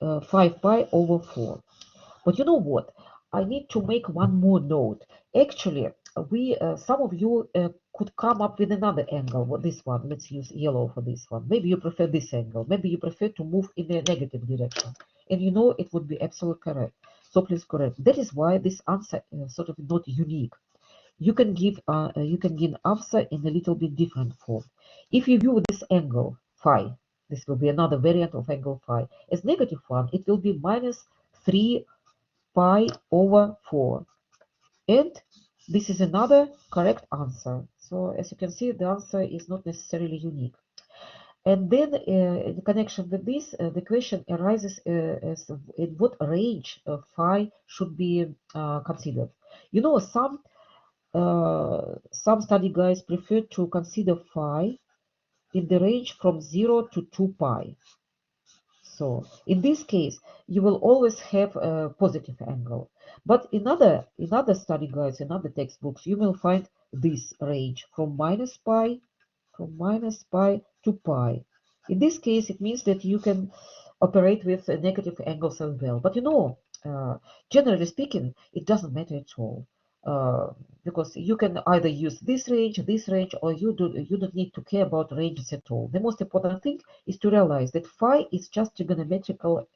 pi over 4. But you know what? I need to make one more note. Actually, some of you could come up with another angle. What this one? Let's use yellow for this one. Maybe you prefer this angle. Maybe you prefer to move in a negative direction, and it would be absolutely correct. So please correct. That is why this answer is sort of not unique. You can give answer in a little bit different form. If you view this angle phi, this will be another variant of angle phi, as negative one, it will be minus 3 pi over 4. And this is another correct answer. So as you can see, the answer is not necessarily unique. And then in connection with this, the question arises as in what range of phi should be considered. Some study guides prefer to consider phi in the range from 0 to 2 pi. So in this case, you will always have a positive angle. But in other study guides, in other textbooks, you will find this range from minus pi to pi. In this case, it means that you can operate with negative angles as well. But generally speaking, it doesn't matter at all. Uh, because you can either use this range, or you don't need to care about ranges at all. The most important thing is to realize that phi is just trigonometrical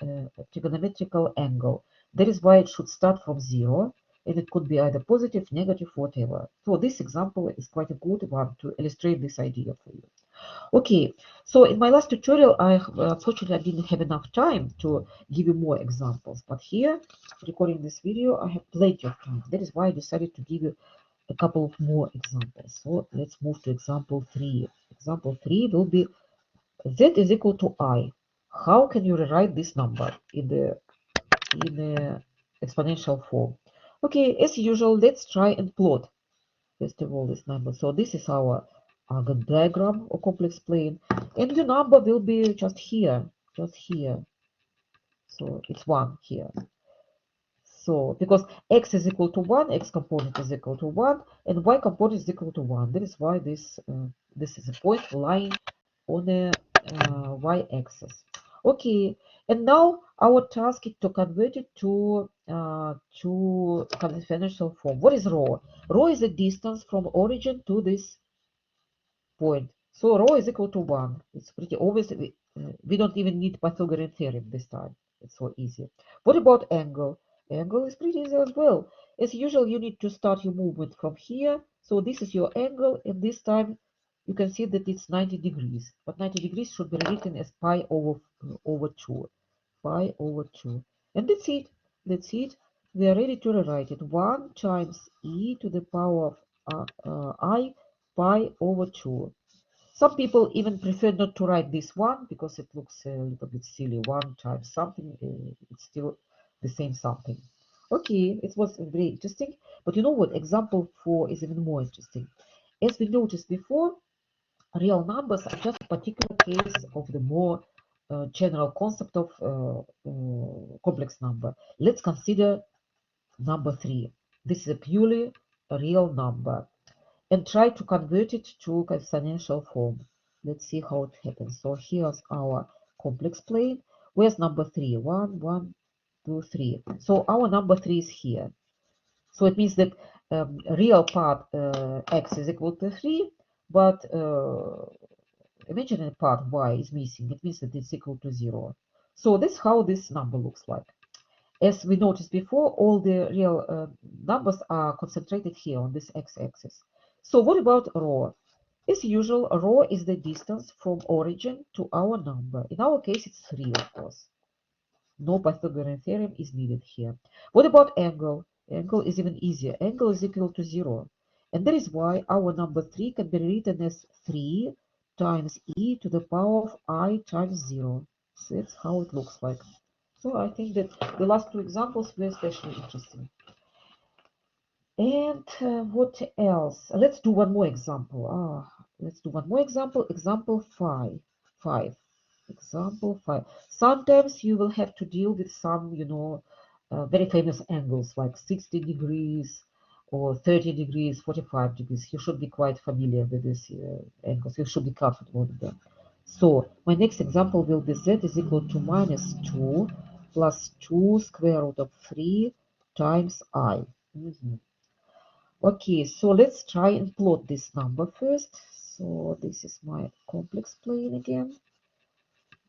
angle. That is why it should start from 0, and it could be either positive, negative, whatever. So this example is quite a good one to illustrate this idea for you. Okay, so in my last tutorial, unfortunately, I didn't have enough time to give you more examples. But here, recording this video, I have plenty of time. That is why I decided to give you a couple of more examples. So let's move to example 3. Example 3 will be z is equal to I. How can you rewrite this number in the exponential form? Okay, as usual, let's try and plot first of all this number. So this is our Argand diagram or complex plane, and the number will be just here. So it's 1 here. So because x is equal to 1, x component is equal to 1, and y component is equal to 1. That is why this is a point lying on the y-axis. Okay, and now our task is to convert it to conventional form. What is rho? Rho is the distance from origin to this point. So rho is equal to 1. It's pretty obvious. We don't even need Pythagorean theorem this time. It's so easy. What about angle? Angle is pretty easy as well. As usual, you need to start your movement from here. So this is your angle, and this time you can see that it's 90 degrees. But 90 degrees should be written as pi over 2. Pi over 2. And that's it. That's it. We are ready to rewrite it. 1 times e to the power of I pi over 2. Some people even prefer not to write this one because it looks a little bit silly. 1 times something, it's still the same something. Okay, it was very interesting. But you know what? Example 4 is even more interesting. As we noticed before, real numbers are just a particular case of the more general concept of complex number. Let's consider number 3. This is a purely real number, and try to convert it to exponential form. Let's see how it happens. So here's our complex plane. Where's number 3? 1, 1. 2, 3. So our number 3 is here. So it means that real part x is equal to 3, but imaginary part y is missing. It means that it's equal to 0. So that's how this number looks like. As we noticed before, all the real numbers are concentrated here on this x-axis. So what about rho? As usual, rho is the distance from origin to our number. In our case, it's 3, of course. No Pythagorean theorem is needed here. What about angle? Angle is even easier. Angle is equal to 0. And that is why our number 3 can be written as 3 times e to the power of I times 0. So that's how it looks like. So I think that the last two examples were especially interesting. And what else? Let's do one more example. Let's do one more example. Example 5. 5. Example 5. Sometimes you will have to deal with some, very famous angles like 60 degrees or 30 degrees, 45 degrees. You should be quite familiar with these angles. You should be comfortable with them. So my next example will be z is equal to minus 2 plus 2 square root of 3 times I. Okay, so let's try and plot this number first. So this is my complex plane again.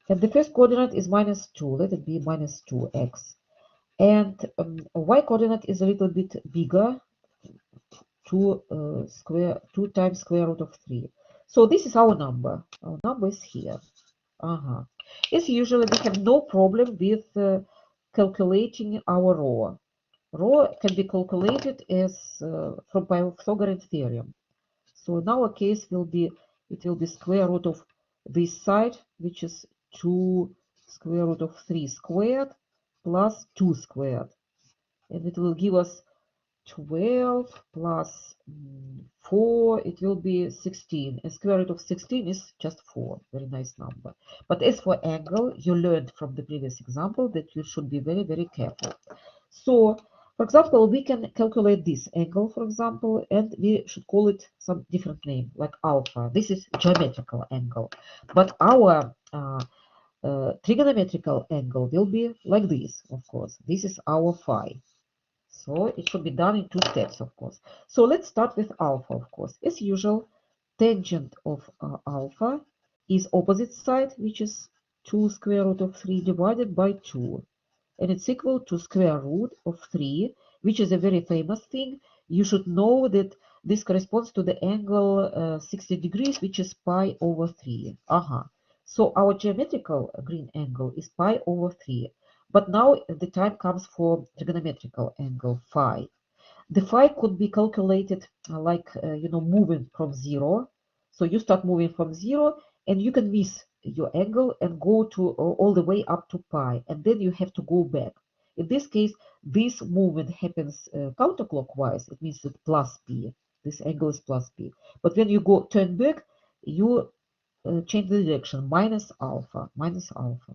And the first coordinate is minus 2. Let it be minus 2x. And y coordinate is a little bit bigger, 2 times square root of 3. So this is our number. Our number is here. As usual, we have no problem with calculating our rho. Rho can be calculated as from Pythagorean theorem. So in our case, it will be square root of this side, which is 2 square root of 3 squared plus 2 squared. And it will give us 12 plus 4, it will be 16. And square root of 16 is just 4. Very nice number. But as for angle, you learned from the previous example that you should be very, very careful. So, for example, we can calculate this angle, for example, and we should call it some different name, like alpha. This is geometrical angle. But our trigonometrical angle will be like this, of course. This is our phi. So it should be done in 2 steps, of course. So let's start with alpha, of course. As usual, tangent of alpha is opposite side, which is 2 square root of 3 divided by 2. And it's equal to square root of 3, which is a very famous thing. You should know that this corresponds to the angle 60 degrees, which is pi over 3. So our geometrical green angle is pi over 3. But now the time comes for trigonometrical angle phi. The phi could be calculated like, moving from 0. So you start moving from 0 and you can miss your angle and go to all the way up to pi. And then you have to go back. In this case, this movement happens counterclockwise. It means that plus p. This angle is plus p. But when you turn back, you change the direction, minus alpha.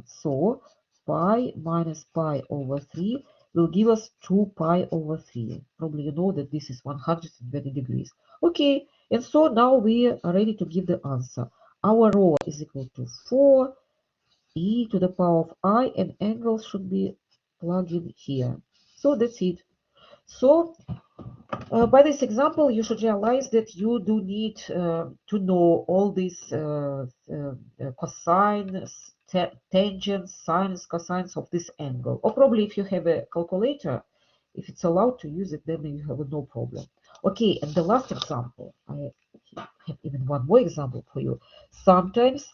So pi minus pi over 3 will give us 2 pi over 3. Probably you know that this is 120 degrees. Okay, and so now we are ready to give the answer. Our rho is equal to 4 e to the power of I, and angles should be plugged in here. So that's it. So by this example, you should realize that you do need to know all these cosines, tangents, sines, cosines of this angle. Or probably if you have a calculator, if it's allowed to use it, then you have no problem. Okay, and the last example, I have even one more example for you. Sometimes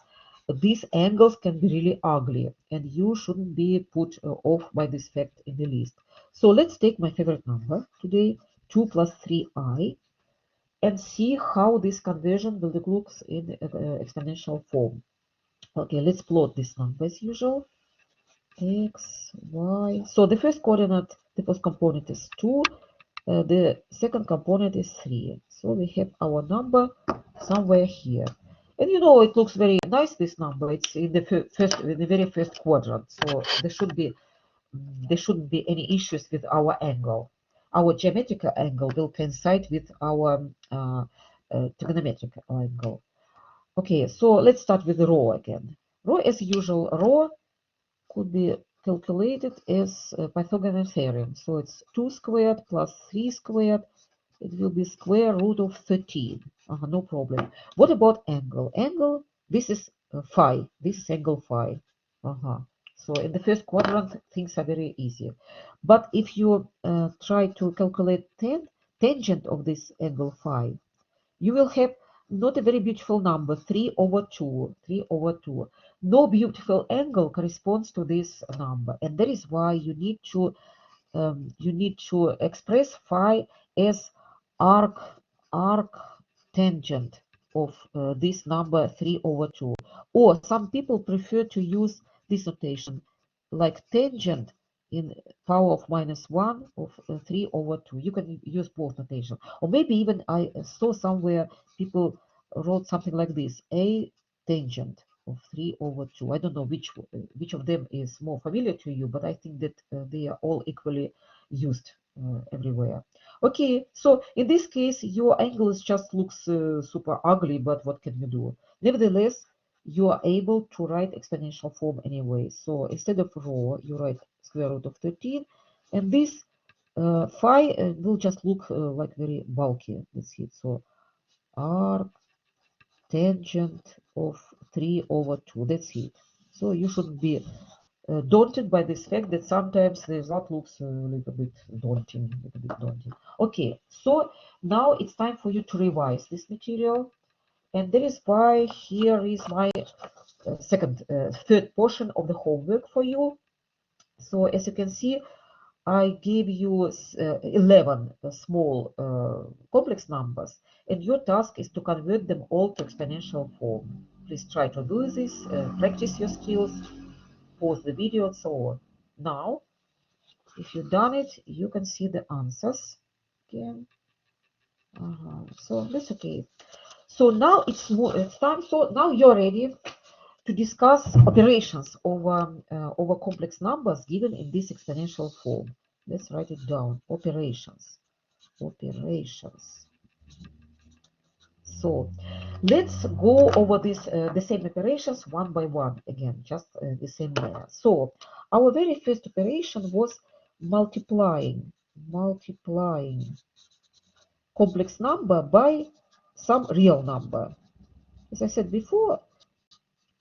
these angles can be really ugly, and you shouldn't be put off by this fact in the least. So let's take my favorite number today, 2 plus 3i, and see how this conversion will look in exponential form. Okay, let's plot this number as usual. X, Y. So the first coordinate, the first component is 2. The second component is 3. So we have our number somewhere here. And it looks very nice, this number. It's in the very first quadrant. So there shouldn't be any issues with our angle. Our geometrical angle will coincide with our trigonometric angle. Okay, so let's start with the rho again. Rho, as usual, rho could be calculated as Pythagorean theorem. So it's 2 squared plus 3 squared. It will be square root of 13. No problem. What about angle? Angle, this is phi. This is angle phi. So in the first quadrant, things are very easy. But if you try to calculate tangent of this angle phi, you will have not a very beautiful number, 3 over 2. 3 over 2. No beautiful angle corresponds to this number. And that is why you need to express phi as arc tangent of this number 3 over 2. Or some people prefer to use this notation, like tangent in power of -1 of 3 over 2. You can use both notation. Or maybe even I saw somewhere people wrote something like this, a tangent of 3 over 2. I don't know which of them is more familiar to you, but I think that they are all equally used everywhere. Okay, so in this case, your angle just looks super ugly, but what can you do? Nevertheless, you are able to write exponential form anyway. So instead of rho, you write square root of 13, and this phi will just look like very bulky. Let's see. So arc tangent of 3 over 2. That's it. So you shouldn't be daunted by this fact that sometimes the result looks a little bit daunting. Okay, so now it's time for you to revise this material. And that is why here is my third portion of the homework for you. So as you can see, I gave you 11 small complex numbers, and your task is to convert them all to exponential form. Please try to do this, practice your skills, pause the video, and so on. Now, if you've done it, you can see the answers again. So that's okay. So now it's time. So now you're ready to discuss operations over complex numbers given in this exponential form. Let's write it down. Operations. So let's go over the same operations one by one again, just the same layer. So our very first operation was multiplying complex number by some real number. As I said before,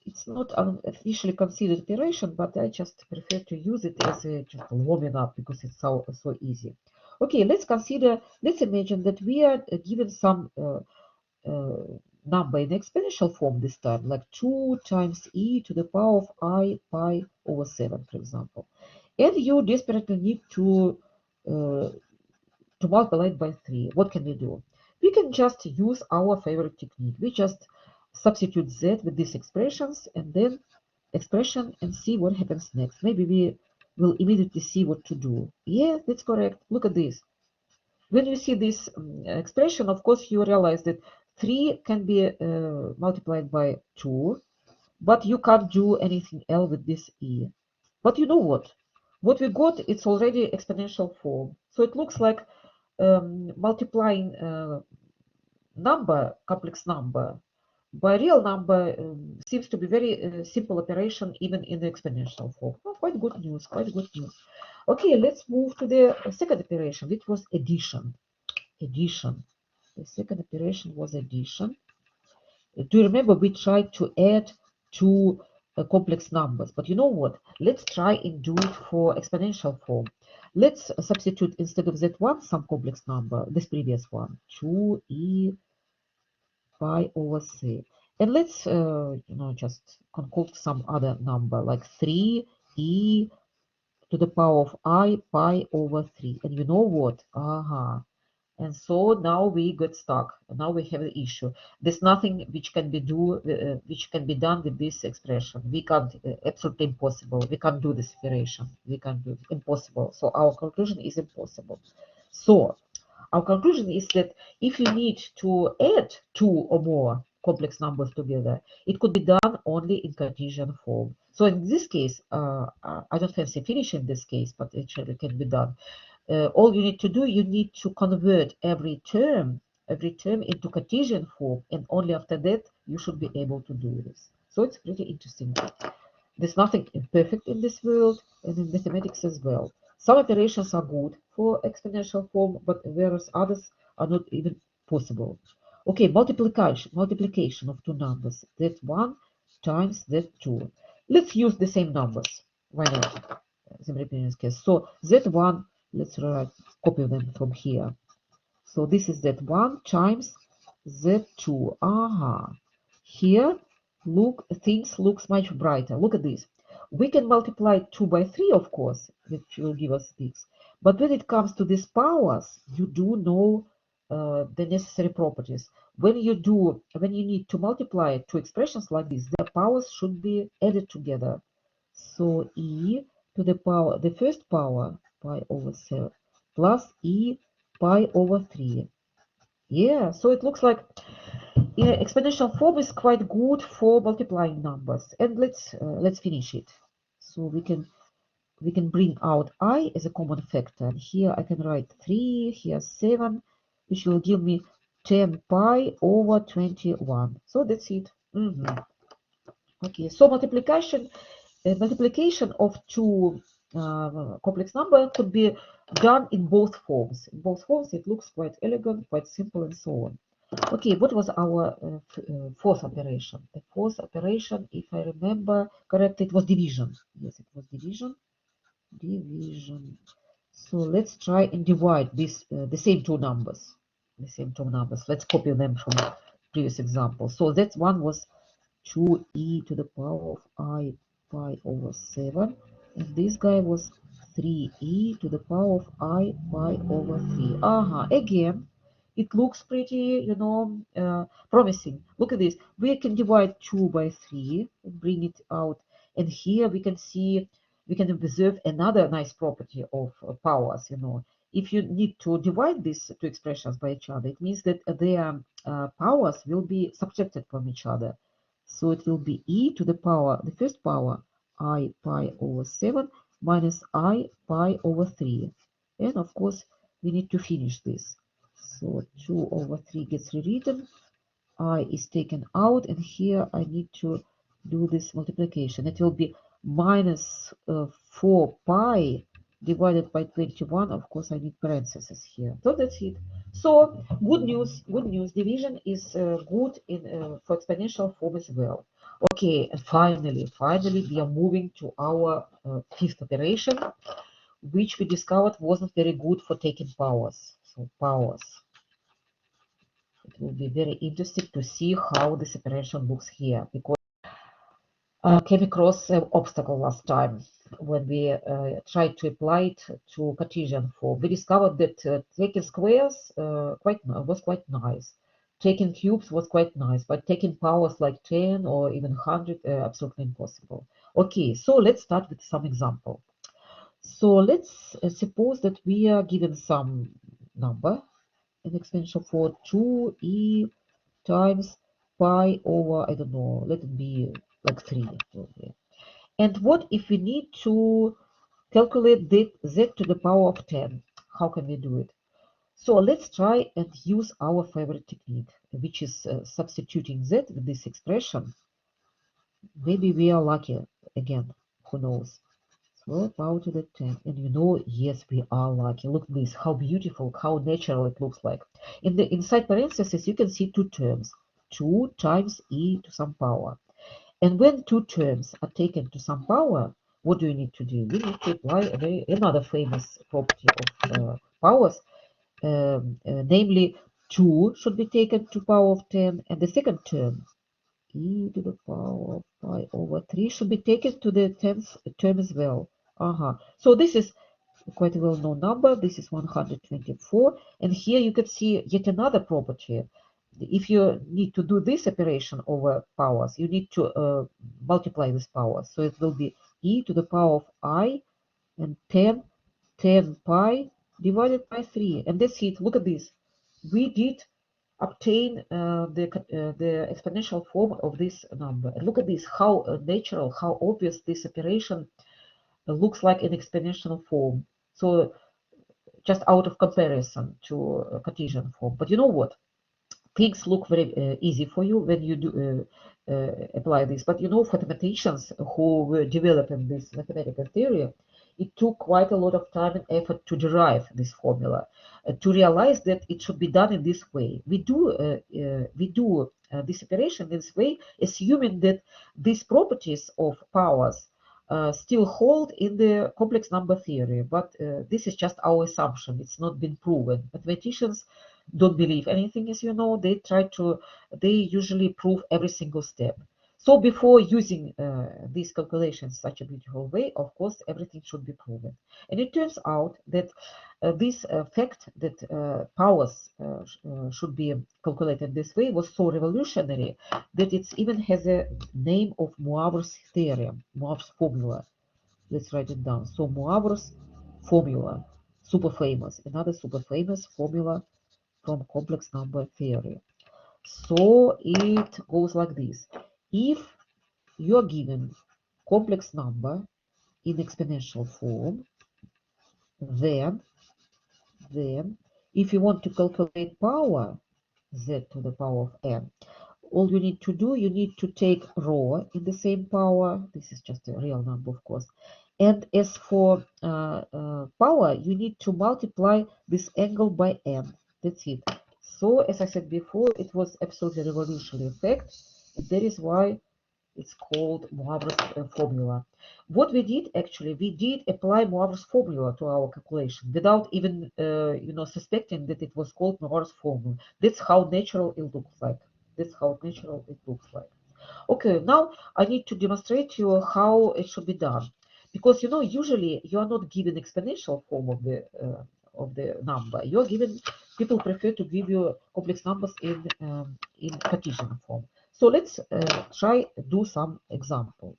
it's not an officially considered operation, but I just prefer to use it as a just warming up because it's so easy. Okay, let's imagine that we are given some number in exponential form this time, like 2 times e to the power of I pi over 7, for example. And you desperately need uh, to multiply it by 3. What can we do? We can just use our favorite technique. We just substitute z with these expressions and then expression and see what happens next. Maybe we will immediately see what to do. Yeah, that's correct. Look at this. When you see this expression, of course, you realize that 3 can be multiplied by 2, but you can't do anything else with this e. But you know what? What we got, it's already exponential form. So it looks like multiplying complex number by real number seems to be very simple operation even in the exponential form. Oh, quite good news, quite good news. Okay, let's move to the second operation, which was addition. The second operation was addition. Do you remember we tried to add two complex numbers? But you know what? Let's try and do it for exponential form. Let's substitute instead of z1 some complex number, this previous one, 2e pi over 3. And let's just concoct some other number like 3e to the power of I pi over 3. And you know what? And so now we got stuck. Now we have the issue. There's nothing which can be done with this expression. We can't. Absolutely impossible. We can't do this operation. We can't do it. Impossible. So our conclusion is impossible. So our conclusion is that if you need to add 2 or more complex numbers together, it could be done only in Cartesian form. So in this case, I don't fancy finishing this case, but actually it can be done. All you need to do, you need to convert every term into Cartesian form, and only after that you should be able to do this. So it's pretty interesting. There's nothing perfect in this world and in mathematics as well. Some operations are good for exponential form, but whereas others are not even possible. Okay, multiplication of two numbers, that1 times that2. Let's use the same numbers. Why not? Case. So that1, let's copy them from here. So this is Z1 times Z2. Here, look, things looks much brighter. Look at this. We can multiply 2 by 3, of course, which will give us 6. But when it comes to these powers, you do know the necessary properties. When you need to multiply two expressions like this, the powers should be added together. So e to the power, the first power, pi over 7, plus e pi over 3. Yeah, so it looks like exponential form is quite good for multiplying numbers. And let's finish it. So we can bring out I as a common factor. And here I can write 3, here 7, which will give me 10 pi over 21. So that's it. Okay, so multiplication of two complex number could be done in both forms. In both forms, it looks quite elegant, quite simple, and so on. Okay, what was our fourth operation? The fourth operation, if I remember correctly, it was division. Yes, it was division. Division. So let's try and divide this the same two numbers. The same two numbers. Let's copy them from the previous example. So that one was 2e to the power of I pi over 7, and this guy was 3e to the power of I pi over 3. Again, it looks pretty, promising. Look at this. We can divide 2 by 3 and bring it out, and here we can see, we can observe another nice property of powers. If you need to divide these two expressions by each other, it means that their powers will be subtracted from each other. So it will be e to the power, the first power, I pi over 7 minus I pi over 3. And of course, we need to finish this. So 2 over 3 gets rewritten. I is taken out, and here I need to do this multiplication. It will be minus 4 pi divided by 21. Of course, I need parentheses here. So that's it. So good news. Division is good in for exponential form as well. Okay, and finally, we are moving to our fifth operation, which we discovered wasn't very good for taking powers. So powers. It will be very interesting to see how this operation looks here, because came across an obstacle last time when we tried to apply it to Cartesian form. We discovered that taking squares was quite nice. Taking cubes was quite nice, but taking powers like 10 or even 100 absolutely impossible. Okay, so let's start with some example. So let's suppose that we are given some number, an exponential for 2e times pi over, I don't know, let it be like 3. And what if we need to calculate z to the power of 10? How can we do it? So let's try and use our favorite technique, which is substituting z with this expression. Maybe we are lucky again, who knows? So power to the 10, and yes, we are lucky. Look at this, how beautiful, how natural it looks like. Inside parentheses, you can see two terms, 2 times e to some power. And when two terms are taken to some power, what do you need to do? We need to apply another famous property of powers, namely 2 should be taken to power of 10, and the second term, e to the power of pi over 3, should be taken to the 10th term as well. So this is quite a well-known number. This is 124, and here you can see yet another property. If you need to do this operation over powers, you need to multiply this power. So it will be e to the power of I and 10 pi divided by 3. And that's it. Look at this. We did obtain the exponential form of this number. And look at this, how natural, how obvious this operation looks like an exponential form. So just out of comparison to Cartesian form. But you know what? things look very easy for you when you do apply this. But you know, for mathematicians who were developing this mathematical theory, it took quite a lot of time and effort to derive this formula, to realize that it should be done in this way. We do this operation in this way, assuming that these properties of powers still hold in the complex number theory, but this is just our assumption. It's not been proven. Mathematicians don't believe anything, as you know. They usually prove every single step. So before using these calculations such a beautiful way, of course, everything should be proven. And it turns out that this fact that powers should be calculated this way was so revolutionary that it even has a name of Moivre's theorem, Moivre's formula. Let's write it down. So Moivre's formula, super famous, another super famous formula from complex number theory. So it goes like this. If you are given complex number in exponential form, then if you want to calculate power z to the power of n, all you need to do, you need to take rho in the same power. This is just a real number, of course. And as for power, you need to multiply this angle by n. That's it. So, as I said before, it was absolutely revolutionary effect. That is why it's called Moivre's formula. What we did actually, we did apply Moivre's formula to our calculation without even, suspecting that it was called Moivre's formula. That's how natural it looks like. That's how natural it looks like. Okay, now I need to demonstrate to you how it should be done, because usually you are not given exponential form of the number. You're given. People prefer to give you complex numbers in Cartesian form. So let's try do some example.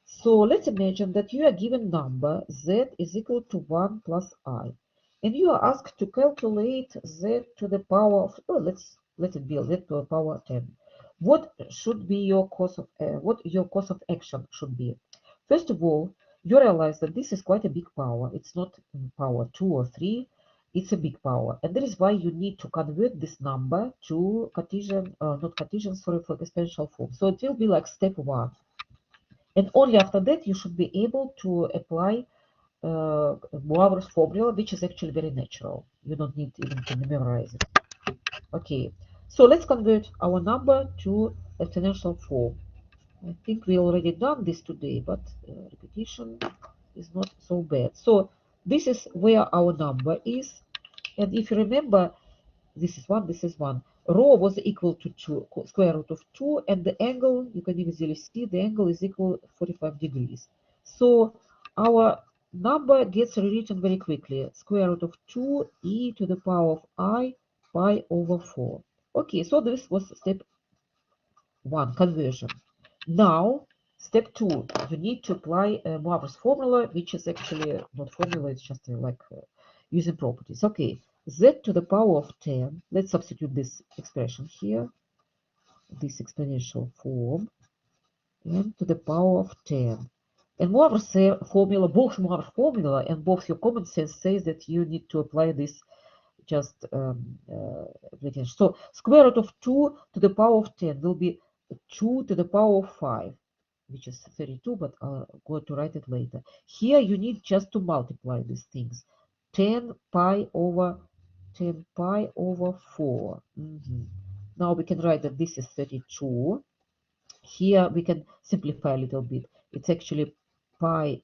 So let's imagine that you are given number z is equal to 1 plus I, and you are asked to calculate z to the power of, let it be z to the power 10. What should be your course of action should be? First of all, you realize that this is quite a big power. It's not power 2 or 3. It's a big power, and that is why you need to convert this number to Cartesian, not Cartesian, sorry, for exponential form. So it will be like step 1. And only after that you should be able to apply Moivre's formula, which is actually very natural. You don't need even to memorize it. Okay, so let's convert our number to exponential form. I think we already done this today, but repetition is not so bad. So this is where our number is. And if you remember, this is 1, this is 1. Rho was equal to 2, square root of 2, and the angle, you can easily see, the angle is equal 45 degrees. So our number gets rewritten very quickly. Square root of 2 e to the power of I pi over 4. Okay, so this was step 1, conversion. Now, step 2, you need to apply Moivre's formula, which is actually not formula, it's just like using properties. Okay, z to the power of 10, let's substitute this expression here, this exponential form, and to the power of 10. And Moivre's formula, both Moivre's formula and both your common sense says that you need to apply this just application. So square root of 2 to the power of 10 will be 2 to the power of 5, which is 32, but I'll go to write it later. Here you need just to multiply these things. 10 pi over 4. Now we can write that this is 32. Here we can simplify a little bit. It's actually 5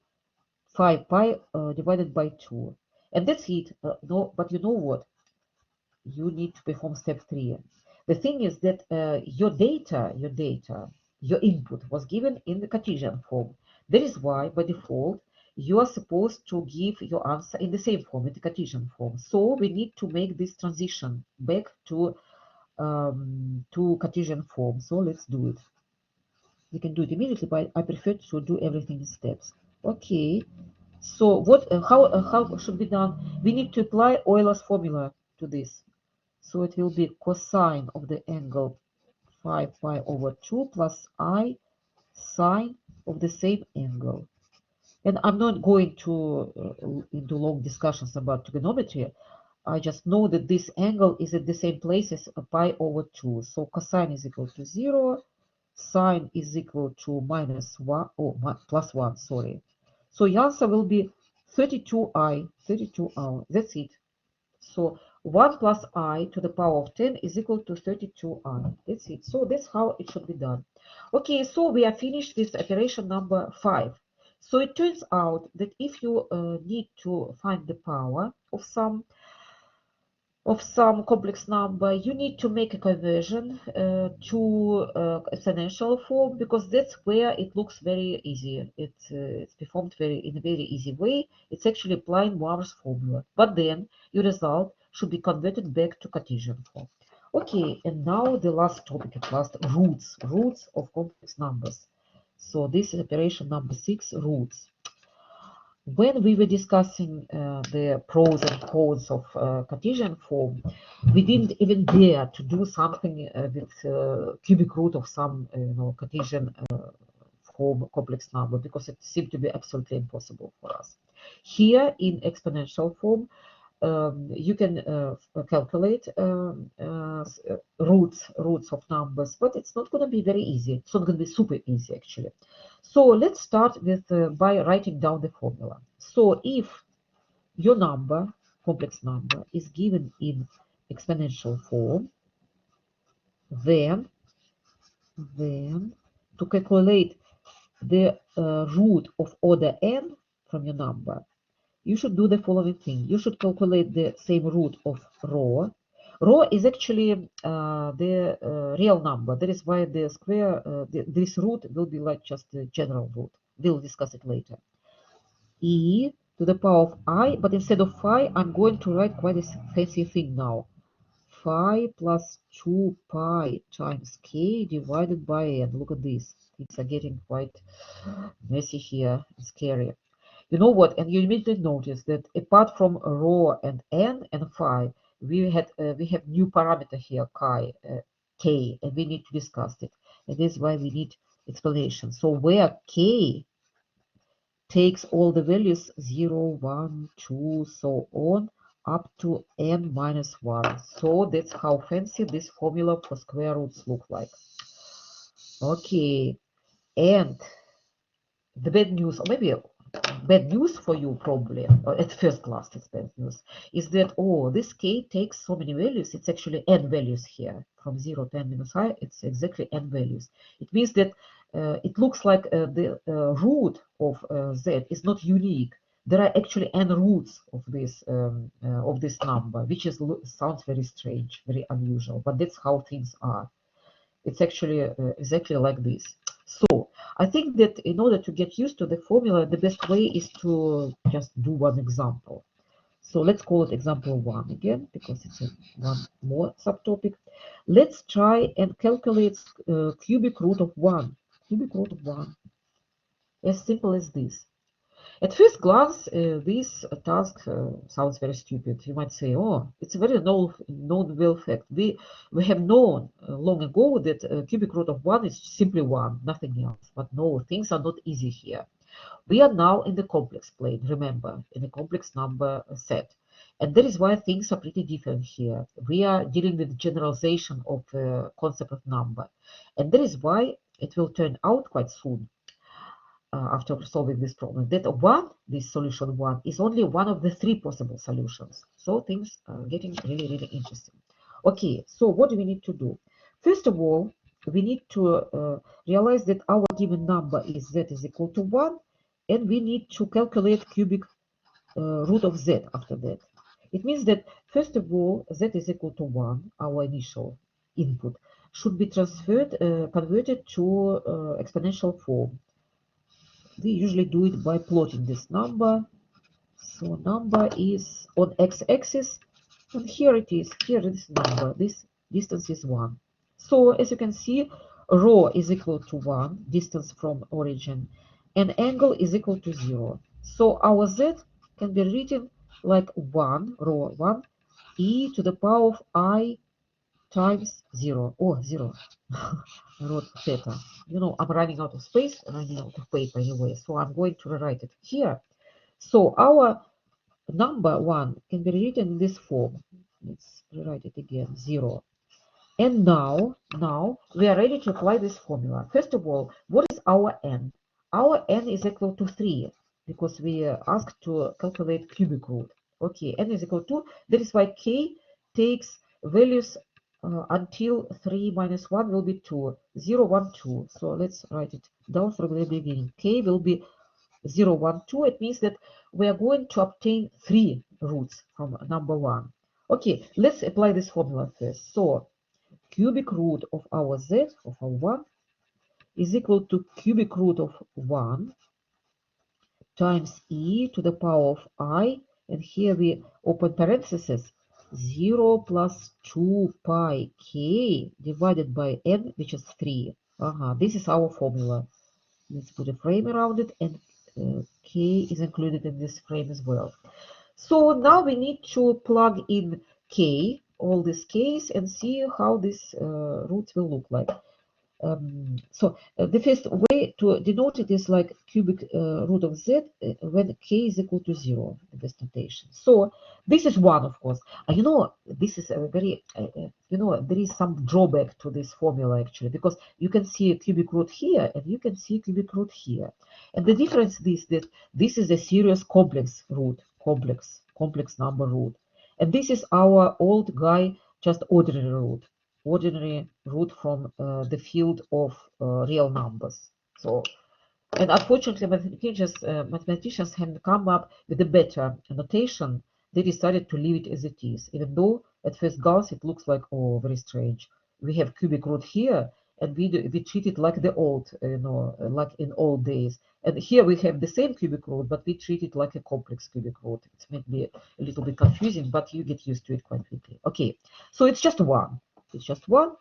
pi divided by 2. And that's it. No, but you know what? You need to perform step 3. The thing is that your input was given in the Cartesian form. That is why, by default, you are supposed to give your answer in the same form, in the Cartesian form. So we need to make this transition back to Cartesian form. So let's do it. We can do it immediately, but I prefer to do everything in steps. Okay. So what? How should be done? We need to apply Euler's formula to this. So it will be cosine of the angle 5 pi over 2 plus I sine of the same angle. And I'm not going to into long discussions about trigonometry. I just know that this angle is at the same place as pi over 2. So cosine is equal to 0, sine is equal to minus 1, plus 1, sorry. So the answer will be 32i, 32i, that's it. So 1 plus I to the power of 10 is equal to 32i. That's it. So that's how it should be done. Okay, so we are finished with operation number 5. So it turns out that if you need to find the power of some complex number, you need to make a conversion to exponential form, because that's where it looks very easy. It's performed in a very easy way. It's actually applying Moir's formula, but then your result should be converted back to Cartesian form. Okay, and now the last topic at last, roots of complex numbers. So this is operation number 6, roots. When we were discussing the pros and cons of Cartesian form, we didn't even dare to do something with cubic root of some Cartesian form complex number, because it seemed to be absolutely impossible for us. Here in exponential form, you can calculate roots of numbers, but it's not going to be very easy. It's not going to be super easy, actually. So let's start with by writing down the formula. So if your number, complex number, is given in exponential form, then to calculate the root of order n from your number, you should do the following thing. You should calculate the same root of rho. Rho is actually the real number. That is why the square, this root will be like just the general root. We'll discuss it later. E to the power of I, but instead of phi, I'm going to write quite a fancy thing now. Phi plus 2 pi times k divided by n. Look at this. Things are getting quite messy here. It's scary. You know what? And you immediately notice that apart from rho and n and phi, we have new parameter here, k, and we need to discuss it. And this is why we need explanation. So where k takes all the values 0, 1, 2, so on, up to n minus 1. So that's how fancy this formula for square roots look like. Okay, and the bad news, or maybe bad news for you probably, at first glance it's bad news, is that, this k takes so many values. It's actually n values here. From 0 to n minus I, it's exactly n values. It means that it looks like the root of z is not unique. There are actually n roots of this number, which sounds very strange, very unusual, but that's how things are. It's actually exactly like this. So I think that in order to get used to the formula, the best way is to just do one example. So let's call it example 1 again, because it's one more subtopic. Let's try and calculate cubic root of 1. Cubic root of 1. As simple as this. At first glance, this task sounds very stupid. You might say, it's a very known fact. We have known long ago that cubic root of 1 is simply 1, nothing else. But no, things are not easy here. We are now in the complex plane, remember, in a complex number set. And that is why things are pretty different here. We are dealing with generalization of the concept of number. And that is why it will turn out quite soon, after solving this problem, that this solution 1 is only one of the 3 possible solutions. So things are getting really, really interesting. Okay, so what do we need to do? First of all, we need to realize that our given number is z is equal to 1, and we need to calculate cubic root of z after that. It means that, first of all, z is equal to 1, our initial input, should be converted to exponential form. We usually do it by plotting this number. So number is on x-axis, and here it is. Here is number. This distance is 1. So as you can see, rho is equal to 1, distance from origin, and angle is equal to 0. So our z can be written like 1, rho 1, e to the power of I times 0. 0. I wrote theta. I'm running out of space, running out of paper anyway, so I'm going to rewrite it here. So our number 1 can be written in this form. Let's rewrite it again, 0. And now we are ready to apply this formula. First of all, what is our n? Our n is equal to 3 because we are asked to calculate cubic root. Okay, n is equal to, that is why k takes values until 3 minus 1 will be 2, 0, 1, 2. So let's write it down from the beginning. K will be 0, 1, 2. It means that we are going to obtain 3 roots from number 1. Okay, let's apply this formula first. So cubic root of our z, of our 1, is equal to cubic root of 1 times e to the power of I, and here we open parentheses, 0 plus 2 pi k divided by n, which is 3. This is our formula. Let's put a frame around it, and k is included in this frame as well. So now we need to plug in k, all these k's, and see how this roots will look like. The first way to denote it is like cubic root of z when k is equal to 0 in this notation. So this is 1, of course. This is a very, there is some drawback to this formula actually, because you can see a cubic root here and you can see a cubic root here. And the difference is that this is a serious complex root, complex number root. And this is our old guy, just ordinary root from the field of real numbers. So, and unfortunately, mathematicians have come up with a better notation. They decided to leave it as it is, even though at first glance it looks like, oh, very strange. We have cubic root here, and we treat it like the old, like in old days. And here we have the same cubic root, but we treat it like a complex cubic root. It may be a little bit confusing, but you get used to it quite quickly. Okay, so it's just 1. It's just 1.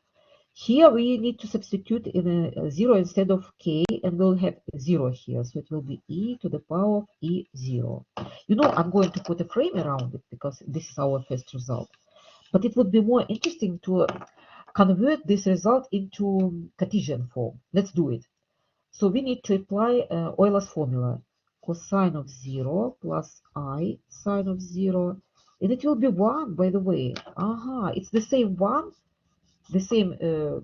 Here we need to substitute in a 0 instead of k, and we'll have 0 here. So it will be e to the power of e0. I'm going to put a frame around it because this is our first result. But it would be more interesting to convert this result into Cartesian form. Let's do it. So we need to apply Euler's formula. Cosine of 0 plus I sine of 0. And it will be 1, by the way. It's the same 1, the same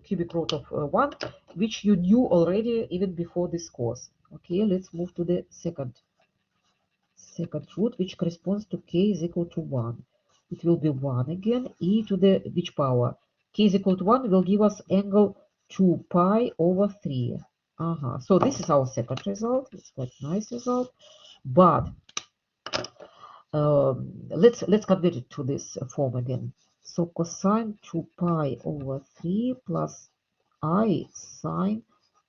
cubic root of 1, which you knew already even before this course. Okay, let's move to the second root, which corresponds to k is equal to 1. It will be 1 again, e to the which power? K is equal to 1 will give us angle 2 pi over 3. So this is our second result. It's quite a nice result. But let's convert it to this form again. So cosine 2 pi over 3 plus I sine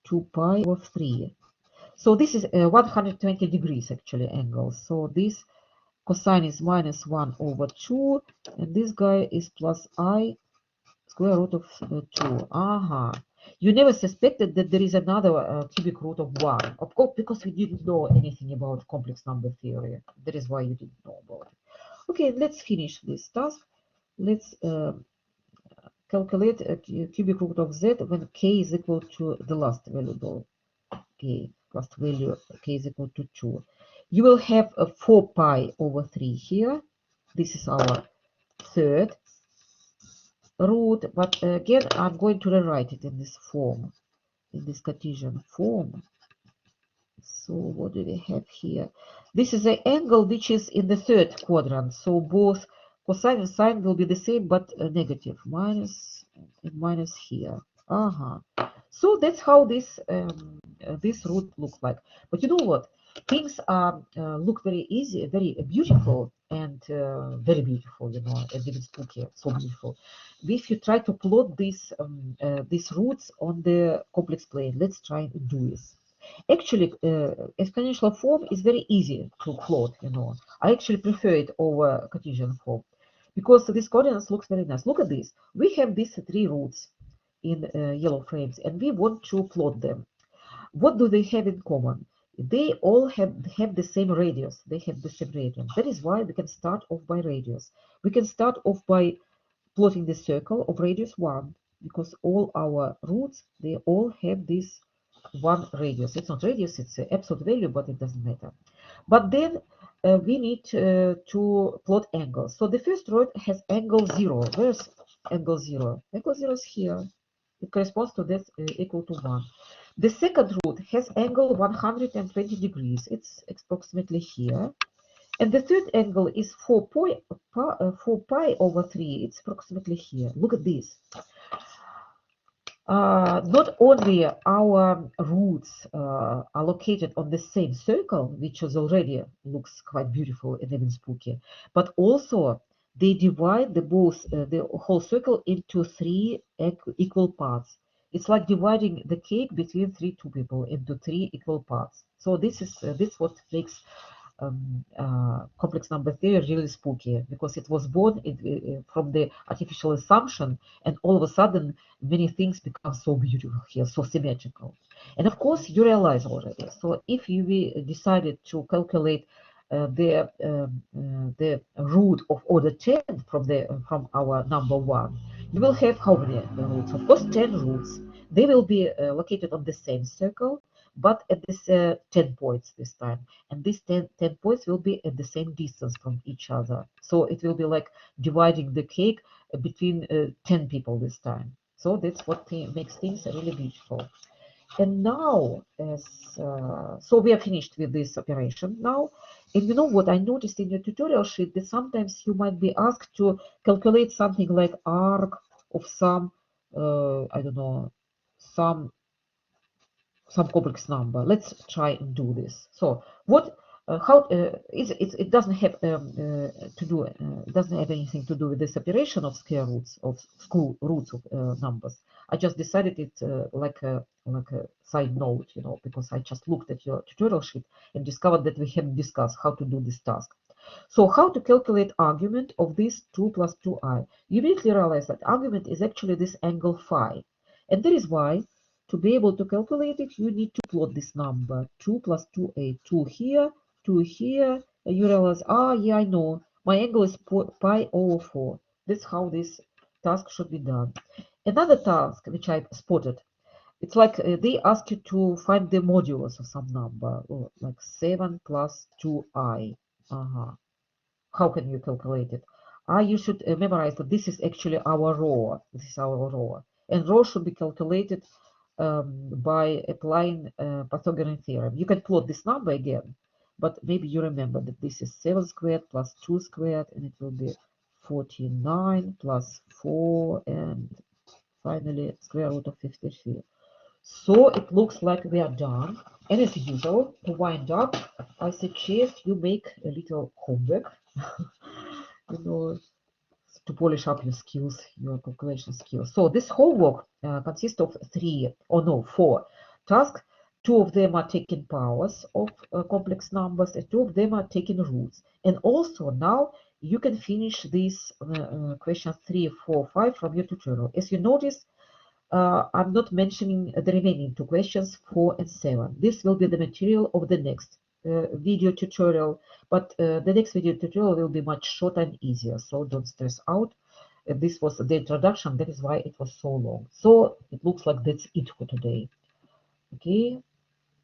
2 pi over 3. So this is 120 degrees actually angle. So this cosine is minus 1 over 2, and this guy is plus I square root of 2. You never suspected that there is another cubic root of 1. Of course, because we didn't know anything about complex number theory. That is why you didn't know about it. Okay, let's finish this task. Let's calculate a cubic root of z when k is equal to the last variable. K, last value k is equal to 2. You will have a 4 pi over 3 here. This is our third root, but again, I'm going to rewrite it in this form, in this Cartesian form. So what do we have here? This is the angle which is in the third quadrant. So both cosine and sine will be the same, but negative, minus and minus here. So that's how this root looks like. But you know what? Things look very easy, very beautiful, and very beautiful, and even spooky, so beautiful. If you try to plot these roots on the complex plane, let's try and do this. Actually, exponential form is very easy to plot, I actually prefer it over Cartesian form because this coordinates looks very nice. Look at this. We have these 3 roots in yellow frames, and we want to plot them. What do they have in common? They all have the same radius. They have the same radius. That is why we can start off by radius. We can start off by plotting the circle of radius 1, because all our roots, they all have this 1 radius. It's not radius, it's an absolute value, but it doesn't matter. But then we need to plot angles. So the first root has angle 0. Where's angle 0? Angle 0 is here. It corresponds to this equal to 1. The second root has angle 120 degrees. It's approximately here. And the third angle is 4 pi over 3. It's approximately here. Look at this. Not only our roots are located on the same circle, which is already looks quite beautiful and even spooky, but also they divide the whole circle into 3 equal parts. It's like dividing the cake between two people into 3 equal parts. So this what makes complex number theory really spooky, because it was born from the artificial assumption, and all of a sudden many things become so beautiful here, so symmetrical. And of course you realize already, so if you decided to calculate the root of order 10 from our number 1, you will have how many roots? Of course 10 roots. They will be located on the same circle, but at this 10 points this time, and these 10 points will be at the same distance from each other. So it will be like dividing the cake between 10 people this time. So that's what makes things really beautiful. And now, so we are finished with this operation now. And you know what I noticed in your tutorial sheet, that sometimes you might be asked to calculate something like arc of some, I don't know, some complex number. Let's try and do this. So what how it doesn't have to do it doesn't have anything to do with the separation of square roots of school roots of numbers. I just decided it like a side note, you know, because I just looked at your tutorial sheet and discovered that we haven't discussed how to do this task. So how to calculate argument of this 2 plus 2i? You immediately realize that argument is actually this angle phi, and that is why to be able to calculate it, you need to plot this number 2 plus 2a, 2 here, 2 here, and you realize, yeah, I know, my angle is pi over 4. That's how this task should be done. Another task which I spotted, it's like they ask you to find the modulus of some number, like 7 plus 2i. How can you calculate it? You should memorize that this is actually our row. This is our row. And row should be calculated by applying Pythagorean theorem. You can plot this number again, but maybe you remember that this is 7 squared plus 2 squared, and it will be 49 plus 4, and finally square root of 53. So it looks like we are done. And as usual, to wind up, I suggest you make a little homework, you know, to polish up your skills, your calculation skills. So this homework consists of 4 tasks. 2 of them are taking powers of complex numbers, and 2 of them are taking roots. And also now you can finish these questions 3, 4, 5 from your tutorial. As you notice, I'm not mentioning the remaining 2 questions, 4 and 7. This will be the material of the next video tutorial, but the next video tutorial will be much shorter and easier, so don't stress out. This was the introduction, that is why it was so long. So it looks like that's it for today. Okay,